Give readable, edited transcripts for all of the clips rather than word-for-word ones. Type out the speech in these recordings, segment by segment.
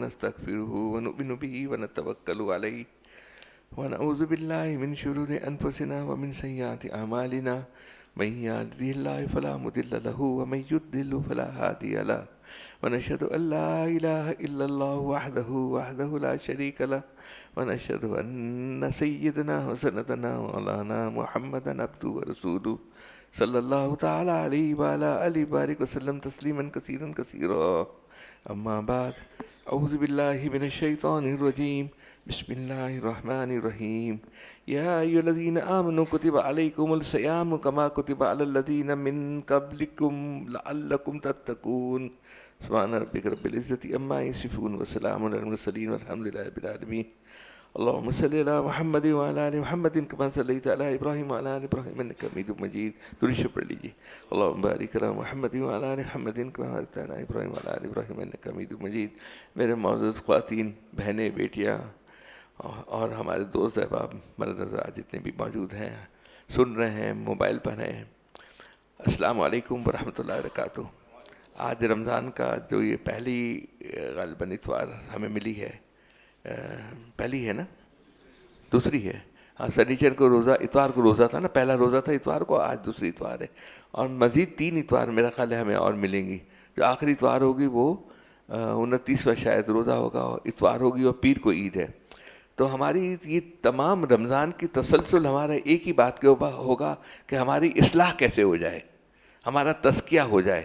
ونستغفره ونؤمن به ونتوكل عليه ونعوذ بالله من شرور أنفسنا ومن سيئات أعمالنا من يهده الله فلا مضل له ومن يضلل فلا هادي له ونشهد أن لا إله إلا الله وحده لا شريك له ونشهد أن سيدنا وسندنا مولانا محمدا عبده ورسوله صلى الله تعالى عليه وعلى آله وبارك وسلم تسليما كثيرا كثيرا. أما بعد، أعوذ بالله من الشيطان الرجيم. بسم الله الرحمن الرحيم. يا أيها الذين آمنوا كتب عليكم الصيام كما كتب على الذين من قبلكم لعلكم تتقون. سبحان ربك رب العزة عما يصفون وسلام على المرسلين والحمد لله رب العالمين. اللهم صل على محمد وعلى آل محمد كما صليت على إبراهيم وعلى آل إبراهيم إنك حميد مجيد. درود پڑھ لیجیے. اللهم بارك على محمد وعلى آل محمد كما باركت على إبراهيم وعلى آل إبراهيم إنك حميد مجيد. میرے معزز خواتین، بہنیں، بیٹیاں اور ہمارے دوست احباب مرد حضرات جتنے بھی موجود ہیں، سن رہے ہیں، موبائل پر ہیں، السلام علیکم ورحمۃ اللہ وبرکاتہ. آج رمضان کا جو یہ پہلی غالباً اتوار ہمیں ملی ہے، پہلی ہے نا، دوسری ہے، ہاں سنیچر کو روزہ، اتوار کو روزہ تھا نا، پہلا روزہ تھا اتوار کو، آج دوسری اتوار ہے، اور مزید 3 اتوار میرا خیال ہے ہمیں اور ملیں گی. جو آخری اتوار ہوگی وہ 29واں شاید روزہ ہوگا، اتوار ہوگی اور پیر کو عید ہے. تو ہماری یہ تمام رمضان کی تسلسل ہمارا ایک ہی بات کے اوپر ہوگا کہ ہماری اصلاح کیسے ہو جائے، ہمارا تزکیہ ہو جائے،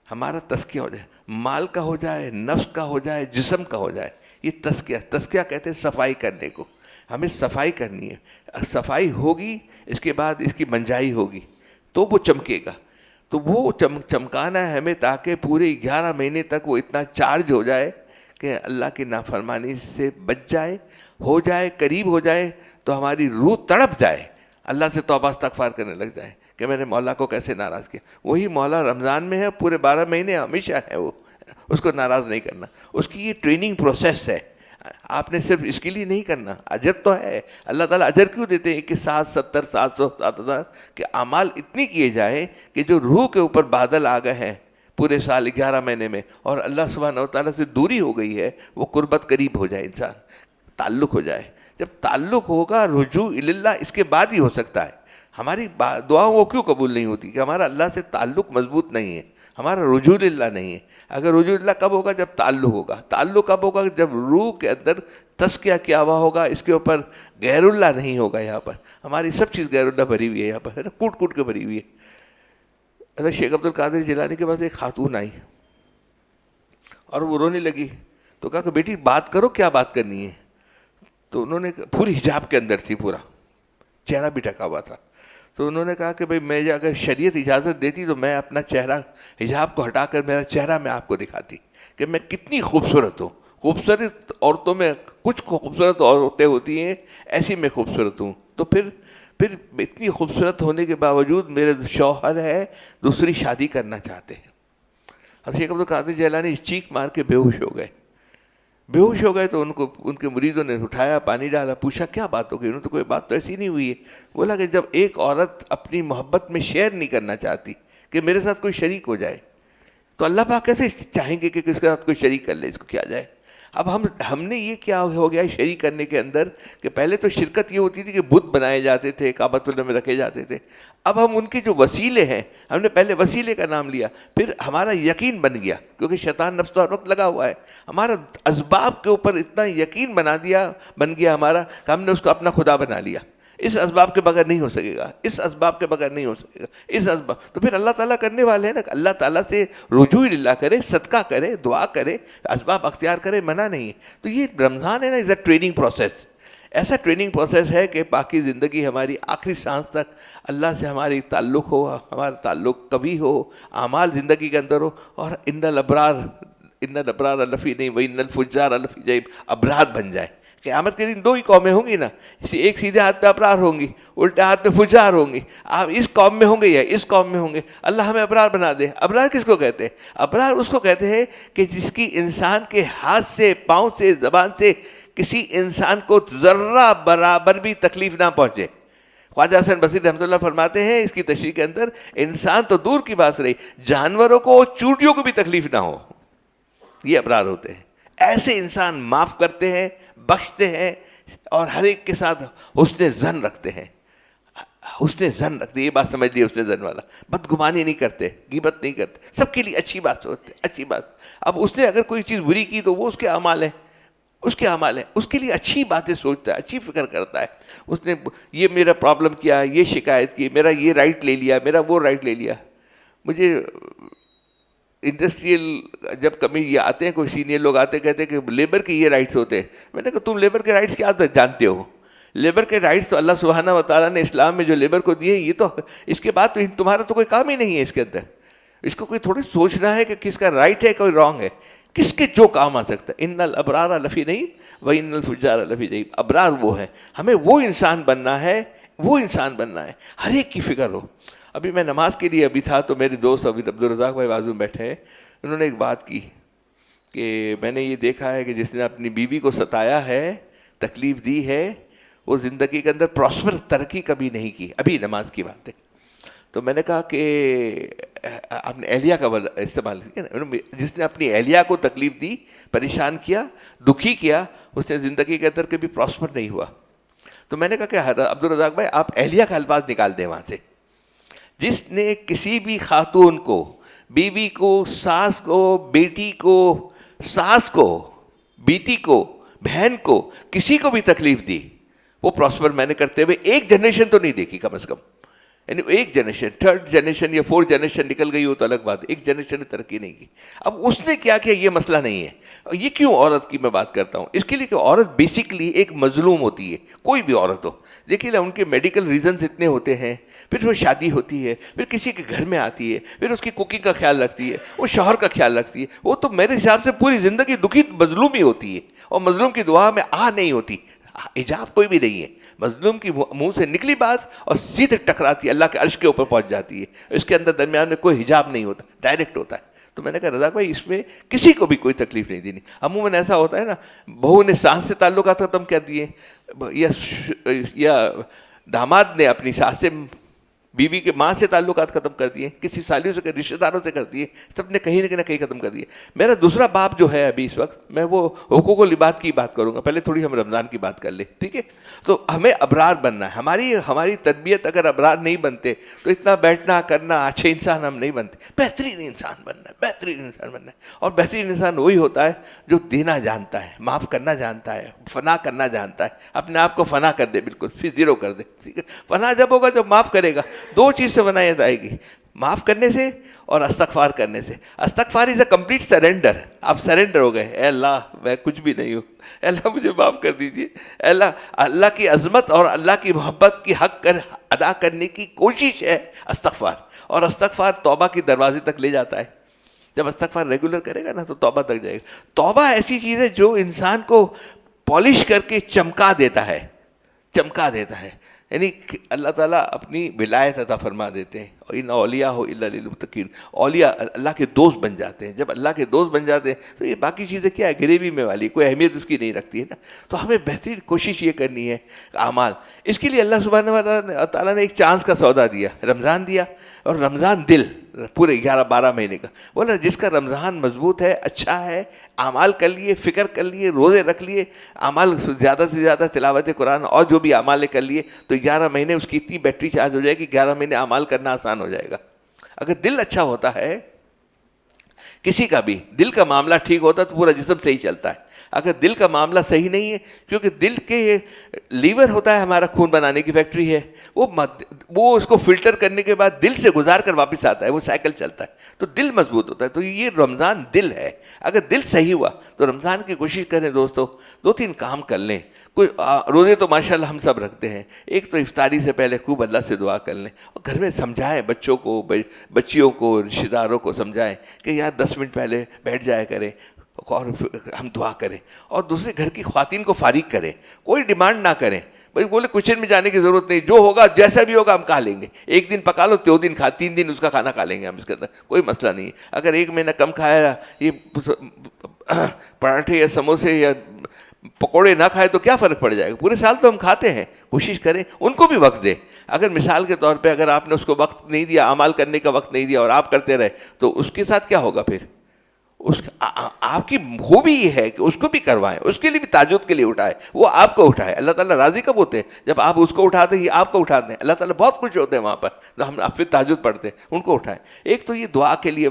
ہمارا تزکیہ ہو جائے، مال کا ہو جائے، نفس کا ہو جائے، جسم کا ہو جائے. یہ تزکیہ کہتے ہیں صفائی کرنے کو. ہمیں صفائی کرنی ہے. صفائی ہوگی، اس کے بعد اس کی منجائی ہوگی تو وہ چمکے گا. تو وہ چمکانا ہے ہمیں تاکہ پورے 11 مہینے تک وہ اتنا چارج ہو جائے کہ اللہ کی نافرمانی سے بچ جائے، ہو جائے، قریب ہو جائے تو ہماری روح تڑپ جائے، اللہ سے توبہ استغفار کرنے لگ جائے کہ میں نے مولا کو کیسے ناراض کیا. وہی مولا رمضان میں ہے، پورے 12 مہینے ہمیشہ ہے، وہ اس کو ناراض نہیں کرنا. اس کی یہ ٹریننگ پروسیس ہے. آپ نے صرف اس کے لیے نہیں کرنا، اجر تو ہے. اللہ تعالیٰ اجر کیوں دیتے ہیں کہ 60 70 700 7000 کے اعمال اتنی کیے جائیں کہ جو روح کے اوپر بادل آ گئے ہیں پورے سال 11 مہینے میں، اور اللہ سبحانہ و تعالیٰ سے دوری ہو گئی ہے، وہ قربت قریب ہو جائے، انسان تعلق ہو جائے. جب تعلق ہوگا، رجوع اللہ اس کے بعد ہی ہو سکتا ہے. ہماری دعاؤں وہ کیوں قبول نہیں ہوتی کہ ہمارا اللہ سے تعلق مضبوط نہیں ہے، ہمارا رجوع اللہ نہیں ہے. اگر رجوع اللہ کب ہوگا؟ جب تعلق ہوگا. تعلق کب ہوگا؟ جب روح کے اندر تزکیہ کیا ہوا ہوگا، اس کے اوپر غیر اللہ نہیں ہوگا. یہاں پر ہماری سب چیز غیر اللہ بھری ہوئی ہے، یہاں پر ہے نا، کوٹ کوٹ کے بھری ہوئی ہے. حضرت شیخ عبد القادر جیلانی کے پاس ایک خاتون آئی اور وہ رونے لگی. تو کہا کہ بیٹی بات کرو، کیا بات کرنی ہے؟ تو انہوں نے پوری حجاب کے اندر تھی، پورا چہرہ بھی ڈھکا ہوا تھا. تو انہوں نے کہا کہ بھئی میں اگر شریعت اجازت دیتی تو میں اپنا چہرہ، حجاب کو ہٹا کر میرا چہرہ میں آپ کو دکھاتی کہ میں کتنی خوبصورت ہوں. خوبصورت عورتوں میں کچھ خوبصورت عورتیں ہوتی ہیں، ایسی میں خوبصورت ہوں. تو پھر اتنی خوبصورت ہونے کے باوجود میرے شوہر ہے دوسری شادی کرنا چاہتے ہیں. حضرت شیخ عبد القادر جیلانی چیخ مار کے بے ہوش ہو گئے. تو ان کے مریدوں نے اٹھایا، پانی ڈالا، پوچھا کیا بات ہو گئی؟ انہوں نے تو کوئی بات تو ایسی نہیں ہوئی ہے. بولا کہ جب ایک عورت اپنی محبت میں شیئر نہیں کرنا چاہتی کہ میرے ساتھ کوئی شریک ہو جائے، تو اللہ پاک کیسے چاہیں گے کہ کس کے ساتھ کوئی شریک کر لے، اس کو کیا جائے. اب ہم نے یہ کیا ہو گیا شریک کرنے کے اندر کہ پہلے تو شرکت یہ ہوتی تھی کہ بت بنائے جاتے تھے، کعبۃ اللہ میں رکھے جاتے تھے. اب ہم ان کے جو وسیلے ہیں، ہم نے پہلے وسیلے کا نام لیا، پھر ہمارا یقین بن گیا، کیونکہ شیطان نفس تو ہر وقت لگا ہوا ہے. ہمارا اسباب کے اوپر اتنا یقین بن گیا ہمارا کہ ہم نے اس کو اپنا خدا بنا لیا. اس اسباب کے بغیر نہیں ہو سکے گا، اس اسباب کے بغیر نہیں ہو سکے گا، اس اسباب. تو پھر اللہ تعالیٰ کرنے والے ہیں نا، اللہ تعالیٰ سے رجوع اللہ کرے، صدقہ کرے، دعا کرے، اسباب اختیار کرے، منع نہیں ہے. تو یہ رمضان ہے نا، از اے ٹریننگ پروسیس. ایسا ٹریننگ پروسیس ہے کہ باقی زندگی ہماری آخری سانس تک اللہ سے ہماری تعلق ہو، ہمارا تعلق کبھی ہو، اعمال زندگی کے اندر ہو. اور ان الابرار لفی نہیں وان الفجار لفی جحیم، ابرار بن جائے. قیامت کے دن 2 ہی قومیں ہوں گی نا، ایک سیدھے ہاتھ پہ ابرار ہوں گی، الٹے ہاتھ پہ فجار ہوں گی. آپ اس قوم میں ہوں گے یا اس قوم میں ہوں گے، اللہ ہمیں ابرار بنا دے. ابرار کس کو کہتے ہیں؟ ابرار اس کو کہتے ہیں کہ جس کی انسان کے ہاتھ سے، پاؤں سے، زبان سے کسی انسان کو ذرہ برابر بھی تکلیف نہ پہنچے. خواجہ حسن بصری رحمۃ اللہ فرماتے ہیں اس کی تشریح کے اندر، انسان تو دور کی بات رہی، جانوروں کو، چونٹیوں کو بھی تکلیف نہ ہو، یہ ابرار ہوتے ہیں. ایسے انسان معاف کرتے ہیں، بخشتے ہیں اور ہر ایک کے ساتھ حسن ظن رکھتے ہیں. حسن ظن رکھتے، یہ بات سمجھ لی حسن ظن والا. بدگمانی نہیں کرتے، غیبت نہیں کرتے، سب کے لیے اچھی بات سوچتے، اچھی بات. اب اس نے اگر کوئی چیز بری کی تو وہ اس کے اعمال ہیں، اس کے اعمال ہیں، اس کے لیے اچھی باتیں سوچتا ہے، اچھی فکر کرتا ہے. اس نے یہ میرا پرابلم کیا، یہ شکایت کی، میرا یہ رائٹ لے لیا، میرا وہ رائٹ لے لیا. مجھے انڈسٹریل جب کمی یہ آتے ہیں، کوئی سینئر لوگ آتے کہتے ہیں کہ لیبر کے یہ رائٹس ہوتے ہیں. میں نے کہا تم لیبر کے رائٹس کیا جانتے ہو؟ لیبر کے رائٹس تو اللہ سبحانہ و تعالیٰ نے اسلام میں جو لیبر کو دیے ہیں، یہ تو اس کے بعد تو تمہارا تو کوئی کام ہی نہیں ہے اس کے اندر. اس کو کوئی تھوڑی سوچنا ہے کہ کس کا رائٹ ہے کوئی رانگ ہے، کس کے جو کام آ سکتا ہے. ان الابرار لفی نعیم وان الفجار لفی جحیم. ابرار وہ ہے، ہمیں وہ انسان بننا ہے، وہ انسان بننا ہے، ہر ایک کی فکر ہو. ابھی میں نماز کے لیے ابھی تھا تو میرے دوست ابھی عبدالرزاق بھائی بازو بیٹھے ہیں، انہوں نے ایک بات کی کہ میں نے یہ دیکھا ہے کہ جس نے اپنی بیوی کو ستایا ہے، تکلیف دی ہے، وہ زندگی کے اندر پراسپر ترقی کبھی نہیں کی. ابھی نماز کی بات ہے. تو میں نے کہا کہ آپ نے اہلیہ کا استعمال کیا، جس نے اپنی اہلیہ کو تکلیف دی، پریشان کیا، دکھی کیا، اس نے زندگی کے اندر کبھی پراسپر نہیں ہوا. تو میں نے کہا کہ عبدالرزاق بھائی آپ اہلیہ کا الفاظ نکال دیں وہاں سے. جس نے کسی بھی خاتون کو، بیوی کو، ساس کو، بیٹی کو، ساس کو، بیٹی کو، بہن کو، کسی کو بھی تکلیف دی، وہ پراسپر میں نے کرتے ہوئے ایک جنریشن تو نہیں دیکھی کم از کم. یعنی ایک جنریشن، تھرڈ جنریشن یا فورتھ جنریشن نکل گئی ہو تو الگ بات ہے، ایک جنریشن نے ترقی نہیں کی. اب اس نے کیا کیا یہ مسئلہ نہیں ہے. یہ کیوں عورت کی میں بات کرتا ہوں؟ اس کے لیے کہ عورت بیسکلی ایک مظلوم ہوتی ہے، کوئی بھی عورت ہو. دیکھیے ان کے میڈیکل ریزنز اتنے ہوتے ہیں، پھر وہ شادی ہوتی ہے، پھر کسی کے گھر میں آتی ہے، پھر اس کی کوکنگ کا خیال رکھتی ہے، وہ شوہر کا خیال رکھتی ہے. وہ تو میرے حساب سے پوری زندگی دکھی مظلوم ہی ہوتی ہے، اور مظلوم کی دعا میں نہیں ہوتی. حجاب کوئی بھی نہیں ہے. مظلوم کی منہ سے نکلی بات اور سیدھے ٹکراتی ہے، اللہ کے عرش کے اوپر پہنچ جاتی ہے. اس کے اندر درمیان میں کوئی حجاب نہیں ہوتا، ڈائریکٹ ہوتا ہے. تو میں نے کہا رضا بھائی اس میں کسی کو بھی کوئی تکلیف نہیں دینی. عموماً ایسا ہوتا ہے نا، بہو نے ساس سے تعلقات ختم کر دیے، یا داماد نے اپنی ساس سے، بیوی کے ماں سے تعلقات ختم کر دیے، کسی سالیوں سے، رشتہ داروں سے کر دیے، سب نے کہیں نہ کہیں ختم کر دیے. میرا دوسرا باب جو ہے ابھی اس وقت، میں وہ حقوق و لباس کی بات کروں گا. پہلے تھوڑی ہم رمضان کی بات کر لیں، ٹھیک ہے؟ تو ہمیں ابرار بننا ہے. ہماری تربیت اگر ابرار نہیں بنتے تو اتنا بیٹھنا کرنا، اچھے انسان ہم نہیں بنتے. بہترین انسان بننا ہے، بہترین انسان بننا ہے. اور بہترین انسان وہی ہوتا ہے جو دینا جانتا ہے، معاف کرنا جانتا ہے، فنا کرنا جانتا ہے. اپنے آپ کو فنا کر دے، بالکل پھر زیرو کر دے. ٹھیک ہے؟ فنا جب ہوگا جب معاف کرے گا. دو چیز سے فنایت آئے گی، معاف کرنے سے اور استغفار کرنے سے. استغفار از اے کمپلیٹ سرنڈر. آپ سرنڈر ہو گئے، اے اللہ میں کچھ بھی نہیں ہوں، اے اللہ مجھے معاف کر دیجیے. اے اللہ کی عظمت اور اللہ کی محبت کی حق ادا کرنے کی کوشش ہے استغفار. اور استغفار توبہ کی دروازے تک لے جاتا ہے. جب استغفار ریگولر کرے گا نا تو توبہ تک جائے گا. توبہ ایسی چیز ہے جو انسان کو پالش کر کے چمکا دیتا ہے، چمکا دیتا ہے. یعنی اللہ تعالیٰ اپنی ولایت عطا فرما دیتے ہیں. اور ان اولیاء الا للمتقین، اولیاء اللہ کے دوست بن جاتے ہیں. جب اللہ کے دوست بن جاتے ہیں تو یہ باقی چیزیں کیا ہے، گریوی میں والی، کوئی اہمیت اس کی نہیں رکھتی ہے نا. تو ہمیں بہترین کوشش یہ کرنی ہے اعمال. اس کے لیے اللہ سبحانہ و تعالیٰ نے ایک چانس کا سودا دیا، رمضان دیا. اور رمضان دل پورے 11-12 مہینے کا بولا، جس کا رمضان مضبوط ہے، اچھا ہے، اعمال کر لیے، فکر کر لیے، روزے رکھ لیے، اعمال زیادہ سے زیادہ تلاوت قرآن اور جو بھی اعمال کر لیے، تو 11 مہینے اس کی اتنی بیٹری چارج ہو جائے گی، 11 مہینے اعمال کرنا آسان ہو جائے گا. اگر دل اچھا ہوتا ہے، کسی کا بھی دل کا معاملہ ٹھیک ہوتا ہے تو پورا جسم صحیح چلتا ہے. اگر دل کا معاملہ صحیح نہیں ہے، کیونکہ دل کے لیور ہوتا ہے ہمارا خون بنانے کی فیکٹری ہے، وہ اس کو فلٹر کرنے کے بعد دل سے گزار کر واپس آتا ہے، وہ سائیکل چلتا ہے. تو دل مضبوط ہوتا ہے. تو یہ رمضان دل ہے. اگر دل صحیح ہوا تو رمضان کی کوشش کریں دوستو، 2-3 کام کر لیں. کوئی روزے تو ماشاءاللہ ہم سب رکھتے ہیں. ایک تو افطاری سے پہلے خوب اللہ سے دعا کر لیں، اور گھر میں سمجھائیں بچوں کو، بچیوں کو، رشتہ داروں کو سمجھائیں کہ یار 10 منٹ پہلے بیٹھ جایا کریں اور ہم دعا کریں. اور دوسرے گھر کی خواتین کو فارغ کریں، کوئی ڈیمانڈ نہ کریں. بھائی بولے کچن میں جانے کی ضرورت نہیں، جو ہوگا جیسا بھی ہوگا ہم کھا لیں گے. 1 دن پکا لو، 2 دن کھا، 3 دن اس کا کھانا کھا لیں گے ہم، اس کے اندر کوئی مسئلہ نہیں ہے. اگر 1 مہینہ کم کھایا، یہ پراٹھے یا سموسے یا پکوڑے نہ کھائے تو کیا فرق پڑ جائے گا؟ پورے سال تو ہم کھاتے ہیں. کوشش کریں ان کو بھی وقت دیں. اگر مثال کے طور پہ اگر آپ نے اس کو وقت نہیں دیا، اعمال کرنے کا وقت نہیں دیا، اور آپ کرتے رہے، تو اس کے ساتھ کیا ہوگا؟ پھر آپ کی خوبی یہ ہے کہ اس کو بھی کروائیں، اس کے لیے بھی تہجد کے لیے اٹھائیں، وہ آپ کو اٹھائے۔ اللہ تعالیٰ راضی کب ہوتے ہیں؟ جب آپ اس کو اٹھاتے ہیں، آپ کو اٹھاتے ہیں، اللہ تعالیٰ بہت خوش ہوتے ہیں وہاں پر۔ تو ہم پھر تہجد پڑھتے ہیں، ان کو اٹھائیں۔ ایک تو یہ دعا کے لیے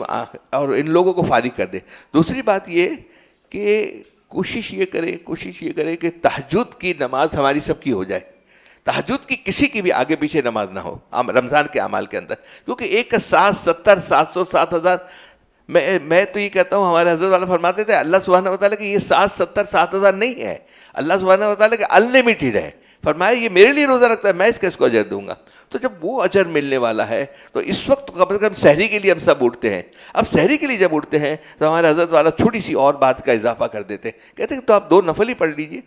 اور ان لوگوں کو فارغ کر دیں۔ دوسری بات یہ کہ کوشش یہ کریں کہ تہجد کی نماز ہماری سب کی ہو جائے، تہجد کی کسی کی بھی آگے پیچھے نماز نہ ہو رمضان کے اعمال کے اندر، کیونکہ ایک کا 60 70 700 7000۔ میں تو یہ کہتا ہوں، ہمارے حضرت والا فرماتے تھے اللہ سبحانہ وتعالیٰ کہ یہ 60 70 7000 نہیں ہے، اللہ سبحانہ وتعالیٰ کہ انلمیٹڈ ہے۔ فرمایا یہ میرے لیے روزہ رکھتا ہے، میں اس کو اجر دوں گا۔ تو جب وہ اجر ملنے والا ہے تو اس وقت کم از کم سحری کے لیے ہم سب اٹھتے ہیں۔ اب سحری کے لیے جب اٹھتے ہیں تو ہمارے حضرت والا چھوٹی سی اور بات کا اضافہ کر دیتے ہیں، کہتے ہیں تو آپ 2 نفل ہی پڑھ لیجئے،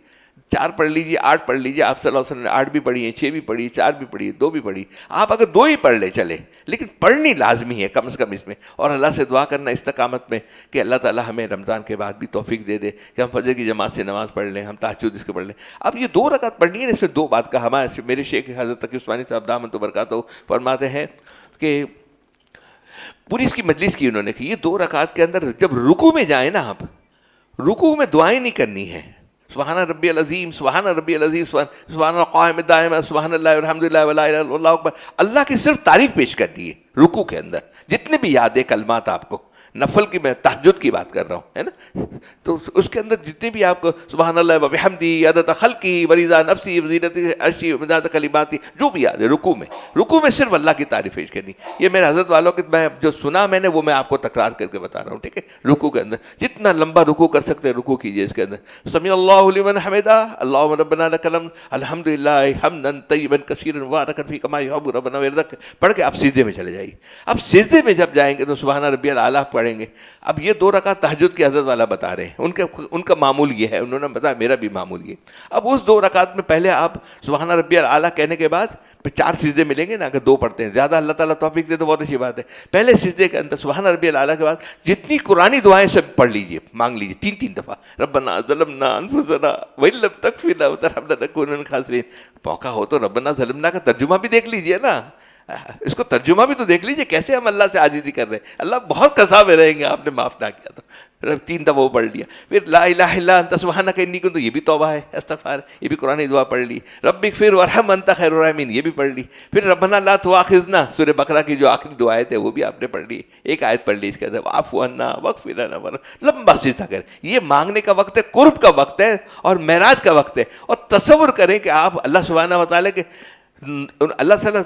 4 پڑھ لیجیے، 8 پڑھ لیجیے۔ آپ صلی اللہ علیہ وسلم نے 8 بھی پڑھی ہیں، 6 بھی پڑھی، 4 بھی پڑھی، 2 بھی پڑھی۔ آپ اگر 2 ہی پڑھ لے چلے، لیکن پڑھنی لازمی ہے کم از کم اس میں، اور اللہ سے دعا کرنا استقامت میں کہ اللہ تعالیٰ ہمیں رمضان کے بعد بھی توفیق دے دے کہ ہم فجر کی جماعت سے نماز پڑھ لیں، ہم تہجد اس کو پڑھ لیں۔ اب یہ 2 رکعت پڑھنی ہے، اس میں 2 بات کا ہمارے میرے شیخ حضرت تقی عثمانی صاحب دامت برکاتہ فرماتے ہیں کہ پوری اس کی مجلس کی انہوں نے کہ یہ 2 رکعت کے اندر جب رکوع میں جائیں نا، آپ رکوع میں دعائیں نہیں کرنی ہیں، سبحان ربی العظیم، سبحان ربی العظیم، سبحان اللہ قائم دائم، سبحان اللہ والحمد للہ ولا الہ الا اللہ اکبر، اللہ کی صرف تعریف پیش کرنی ہے رکوع کے اندر۔ جتنے بھی یاد ہے کلمات آپ کو، نفل کی، میں تہجد کی بات کر رہا ہوں، ہے نا، تو اس کے اندر جتنے بھی آپ کو سبحان اللہ وبحمدہ، عدد خلقی ورضا نفسی وزینت عرشی ومداد کلماتی، جو بھی یاد ہے رکوع میں صرف اللہ کی تعریف پیش کرنی۔ یہ میرے حضرت والوں کے میں جو سنا میں نے وہ میں آپ کو تکرار کر کے بتا رہا ہوں، ٹھیک ہے۔ رکوع کے اندر جتنا لمبا رکوع کر سکتے ہیں رکوع کیجئے، اس کے اندر سمیع اللہ لمن حمدہ، اللہم ربنا لک الحمد، الحمدللہ حمدا طیبا کثیرا مبارکا فیہ کما یحب ربنا ویرضاک، پڑھ کے آپ سجدے میں چلے جائیے۔ اب سجدے میں جب جائیں گے تو سبحان ربی الاعلیٰ پڑھیں گے۔ اب یہ 2 رکعت تہجد کی حضرت والا بتا رہے ہیں، ان کا معمول یہ ہے، انہوں نے بتایا میرا بھی معمول یہ۔ اب اس 2 رکعت میں پہلے آپ سبحان ربی الاعلیٰ کہنے کے بعد پھر 4 سجدے ملیں گے نا، اگر 2 پڑھتے ہیں، زیادہ اللہ تعالیٰ توفیق دے تو بہت اچھی بات ہے۔ پہلے سجدے کے اندر سبحان ربی الاعلیٰ کے بعد جتنی قرآنی دعائیں سب پڑھ لیجئے، مانگ لیجئے 3 دفعہ، ربنا ظلمنا انفسنا وان لم تغفر لنا وترحمنا لنکونن من الخاسرین۔ موقع ہو تو ربنا ظلمنا کا ترجمہ بھی دیکھ لیجئے نا، اس کو ترجمہ بھی تو دیکھ لیجئے کیسے ہم اللہ سے عاجزی کر رہے ہیں۔ اللہ بہت قصاب میں رہیں گے آپ نے معاف نہ کیا تو۔ 3 دفعہ وہ پڑھ لیا، پھر لا الہ الا انت سبحانک انی کنت، یہ بھی توبہ ہے، استغفار، یہ بھی قرآن دعا پڑھ لی۔ رب اغفر وارحم انت خیر الراحمین، یہ بھی پڑھ لی۔ پھر ربنا لا تؤاخذنا، سورہ بقرہ کی جو آخری دعائیں تھے وہ بھی آپ نے پڑھ لی، ایک آیت پڑھ لی اس کے اندر، واعف عنا واغفر لنا، لمبا سجدہ کریں۔ یہ مانگنے کا وقت ہے، قرب کا وقت ہے اور معراج کا وقت ہے۔ اور تصور کریں کہ آپ اللہ سبحانہ وتعالیٰ کے، اللہ تعالیٰ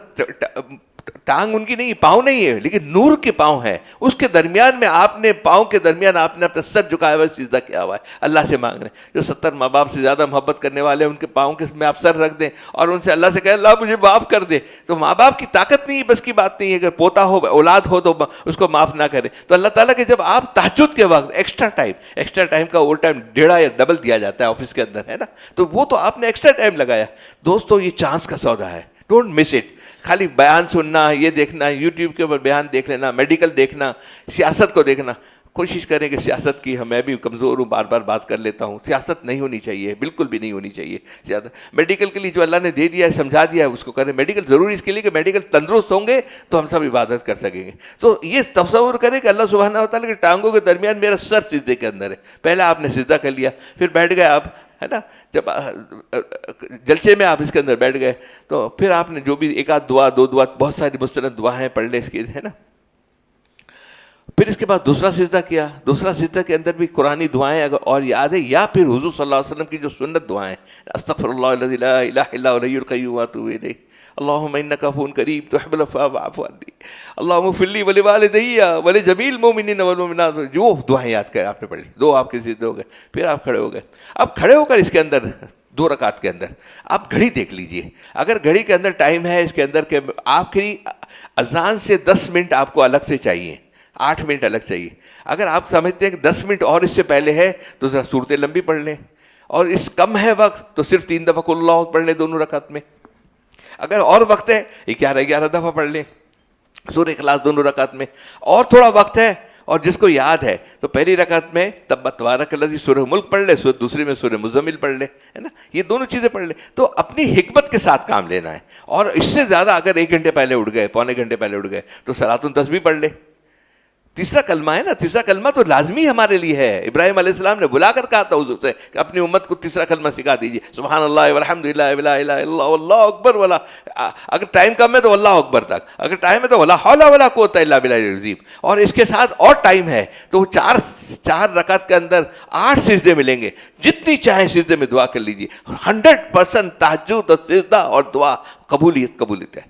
ٹانگ ان کی نہیں، پاؤں نہیں ہے، لیکن نور کے پاؤں ہے، اس کے درمیان میں آپ نے، پاؤں کے درمیان آپ نے اپنا سر جھکایا ہوا ہے، سجدہ کیا ہوا ہے، اللہ سے مانگ رہے ہیں۔ جو 70 ماں باپ سے زیادہ محبت کرنے والے ہیں، ان کے پاؤں کے میں آپ سر رکھ دیں اور ان سے اللہ سے کہیں اللہ مجھے معاف کر دے، تو ماں باپ کی طاقت نہیں ہے، بس کی بات نہیں ہے، اگر پوتا ہو، اولاد ہو تو اس کو معاف نہ کرے۔ تو اللہ تعالیٰ کے جب آپ تہجد کے وقت ایکسٹرا ٹائم کا اوور ٹائم 1.5 یا ڈبل دیا جاتا ہے آفس کے اندر، ہے نا، تو وہ تو آپ نے ایکسٹرا ٹائم لگایا۔ دوستو یہ چانس کا سودا ہے، ڈونٹ مس اٹ۔ خالی بیان سننا، یہ دیکھنا، یوٹیوب کے اوپر بیان دیکھ لینا، میڈیکل دیکھنا، سیاست کو دیکھنا، کوشش کریں کہ سیاست کی، میں بھی کمزور ہوں، بار بار بات کر لیتا ہوں، سیاست نہیں ہونی چاہیے، بالکل بھی نہیں ہونی چاہیے زیادہ۔ میڈیکل کے لیے جو اللہ نے دے دیا ہے، سمجھا دیا ہے، اس کو کریں۔ میڈیکل ضروری اس کے لیے کہ میڈیکل تندرست ہوں گے تو ہم سب عبادت کر سکیں گے۔ تو یہ تصور کریں کہ اللہ سبحانہ وتعالیٰ کے ٹانگوں کے درمیان میرا سر سجدے کے اندر ہے۔ پہلے آپ نے سجدہ کر لیا، پھر بیٹھ گئے آپ، ہے نا، جب جلسے میں آپ اس کے اندر بیٹھ گئے تو پھر آپ نے جو بھی 1 آدھ دعا 2 دعا، بہت ساری مستند دعائیں پڑھ لیں اس کی، ہے نا۔ پھر اس کے بعد دوسرا سجدہ کیا، دوسرا سجدہ کے اندر بھی قرآنی دعائیں اگر اور یاد ہے، یا پھر حضور صلی اللہ علیہ وسلم کی جو سنت دعائیں، استغفر اللہ الذی لا الہ الا هو الحی القیوم واتوب الیہ، اللہم انک عفو کریم تحب العفو فاعف عنی، اللہم اغفر لی ولوالدی ولجمیع المؤمنین والمؤمنات، جو دعائیں یاد کریں آپ نے پڑھ لی، 2 آپ کے سجدے ہو گئے۔ پھر آپ کھڑے ہو گئے، اب کھڑے ہو کر اس کے اندر 2 رکعت کے اندر آپ گھڑی دیکھ لیجئے، اگر گھڑی کے اندر ٹائم ہے اس کے اندر کہ آخری اذان سے 10 منٹ آپ کو الگ سے چاہیے، 8 منٹ الگ چاہیے۔ اگر آپ سمجھتے ہیں کہ 10 منٹ اور اس سے پہلے ہے تو ذرا صورتیں لمبی پڑھ لیں، اور اس کم ہے وقت تو صرف 3 دفعہ قل اللہ پڑھ لیں دونوں رکعت میں۔ اگر اور وقت ہے 11 دفعہ پڑھ لیں سورہ اخلاص دونوں رکعت میں۔ اور تھوڑا وقت ہے اور جس کو یاد ہے تو پہلی رکعت میں تبت تبارک الذی سورہ ملک پڑھ لے، دوسری میں سورہ مزمل پڑھ لے، ہے نا، یہ دونوں چیزیں پڑھ لے۔ تو اپنی حکمت کے ساتھ کام لینا ہے، اور اس سے زیادہ اگر 1 گھنٹے پہلے اٹھ گئے، پونے گھنٹے پہلے اٹھ گئے تو صلاۃ التسبیح پڑھ لے، تیسرا کلمہ ہے نا, تیسرا کلمہ تو لازمی ہمارے لیے ہے. ابراہیم علیہ السلام نے بلا کر کہا تھا حضور سے کہ اپنی امت کو تیسرا کلمہ سکھا دیجیے, سبحان اللہ والحمد للہ ولا الہ الا اللہ واللہ اکبر, ولا اگر ٹائم کم ہے تو اللہ اکبر تک, اگر ٹائم ہے تو ولا حول ولا قوت الا باللہ العظیم. اور اس کے ساتھ اور ٹائم ہے تو چار رکعت کے اندر 8 سجدے ملیں گے, جتنی چاہیں سجدے میں دعا کر لیجیے. 100% تہجد اور سجدہ اور دعا قبولیت ہے.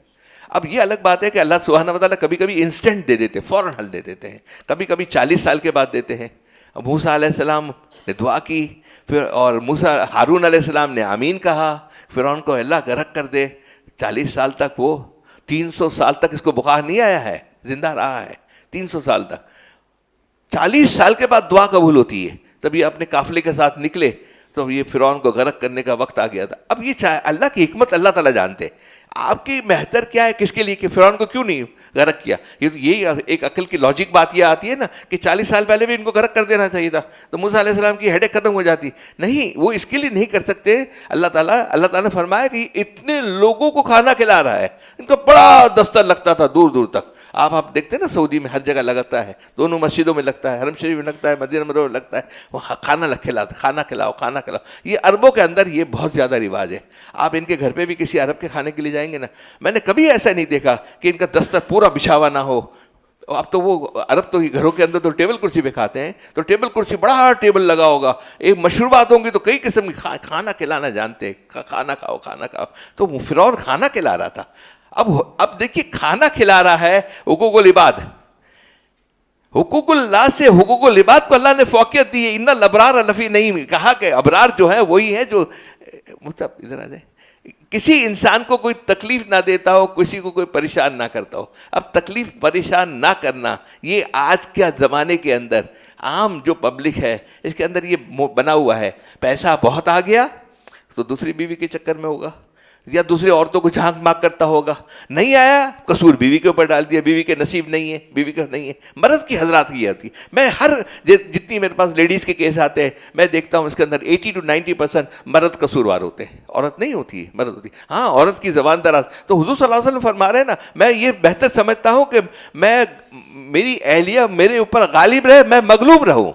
اب یہ الگ بات ہے کہ اللہ سبحانہ و تعالیٰ کبھی کبھی انسٹنٹ دے دیتے, فوراً حل دے دیتے ہیں, کبھی کبھی 40 سال کے بعد دیتے ہیں. موسیٰ علیہ السلام نے دعا کی, پھر اور ہارون علیہ السلام نے آمین کہا, فرعون کو اللہ غرق کر دے. 40 سال تک, وہ 300 سال تک اس کو بخار نہیں آیا ہے, زندہ رہا ہے 300 سال تک. 40 سال کے بعد دعا قبول ہوتی ہے. تب یہ اپنے قافلے کے ساتھ نکلے تو یہ فرعون کو غرق کرنے کا وقت آ گیا تھا. اب یہ اللہ کی حکمت اللہ تعالیٰ جانتے, آپ کی بہتر کیا ہے, کس کے لیے, کہ فرعون کو کیوں نہیں غرق کیا. یہ تو یہی ایک عقل کی لاجک بات یہ آتی ہے نا کہ 40 سال پہلے بھی ان کو غرق کر دینا چاہیے تھا, تو موسیٰ علیہ السلام کی ہیڈیک ختم ہو جاتی. نہیں, وہ اس کے لیے نہیں کر سکتے. اللہ تعالیٰ نے فرمایا کہ اتنے لوگوں کو کھانا کھلا رہا ہے, ان کو بڑا دستر لگتا تھا دور دور تک. آپ دیکھتے ہیں نا سعودی میں ہر جگہ لگتا ہے, دونوں مسجدوں میں لگتا ہے, حرم شریف میں لگتا ہے, مدینہ منورہ میں لگتا ہے, وہ کھانا کھلاتا, کھانا کھلاؤ. یہ عربوں کے اندر یہ بہت زیادہ رواج ہے. آپ ان کے گھر پہ بھی کسی عرب کے کھانے کے لیے جائیں گے نا, میں نے کبھی ایسا نہیں دیکھا کہ ان کا دستر پورا بچھاوا نہ ہو. اب تو وہ عرب تو گھروں کے اندر تو ٹیبل کرسی پہ کھاتے ہیں, تو ٹیبل کرسی بڑا ٹیبل لگا ہوگا, ایک مشروبات ہوں گی تو کئی قسم کی کھانا کھلانا جانتے ہیں, کھانا کھاؤ. تو فرعون کھانا کھلا رہا تھا. اب دیکھیے کھانا کھلا رہا ہے, حقوق العباد, حقوق اللہ سے حقوق العباد کو اللہ نے فوقیت دی ہے. ان الابرار لفی نعیم, کہا کہ ابرار جو ہے وہی ہے جو ادھر آ جائے, کسی انسان کو کوئی تکلیف نہ دیتا ہو, کسی کو کوئی پریشان نہ کرتا ہو. اب تکلیف پریشان نہ کرنا یہ آج کے زمانے کے اندر عام جو پبلک ہے اس کے اندر یہ بنا ہوا ہے. پیسہ بہت آ گیا تو دوسری بیوی کے چکر میں ہوگا, یا دوسری عورتوں کو جھانک ماک کرتا ہوگا. نہیں آیا قصور بیوی کے اوپر ڈال دیا, بیوی کے نصیب نہیں ہے, بیوی کا نہیں ہے. مرد کی حضرات کی آتی, میں جتنی میرے پاس لیڈیز کے کیس آتے ہیں میں دیکھتا ہوں اس کے اندر 80 to 90% مرد قصوروار ہوتے ہیں, عورت نہیں ہوتی ہے, مرد ہوتی ہے. ہاں عورت کی زبان دراز, تو حضور صلی اللہ علیہ وسلم فرما رہے ہیں نا, میں یہ بہتر سمجھتا ہوں کہ میری اہلیہ میرے اوپر غالب رہے, میں مغلوب رہوں.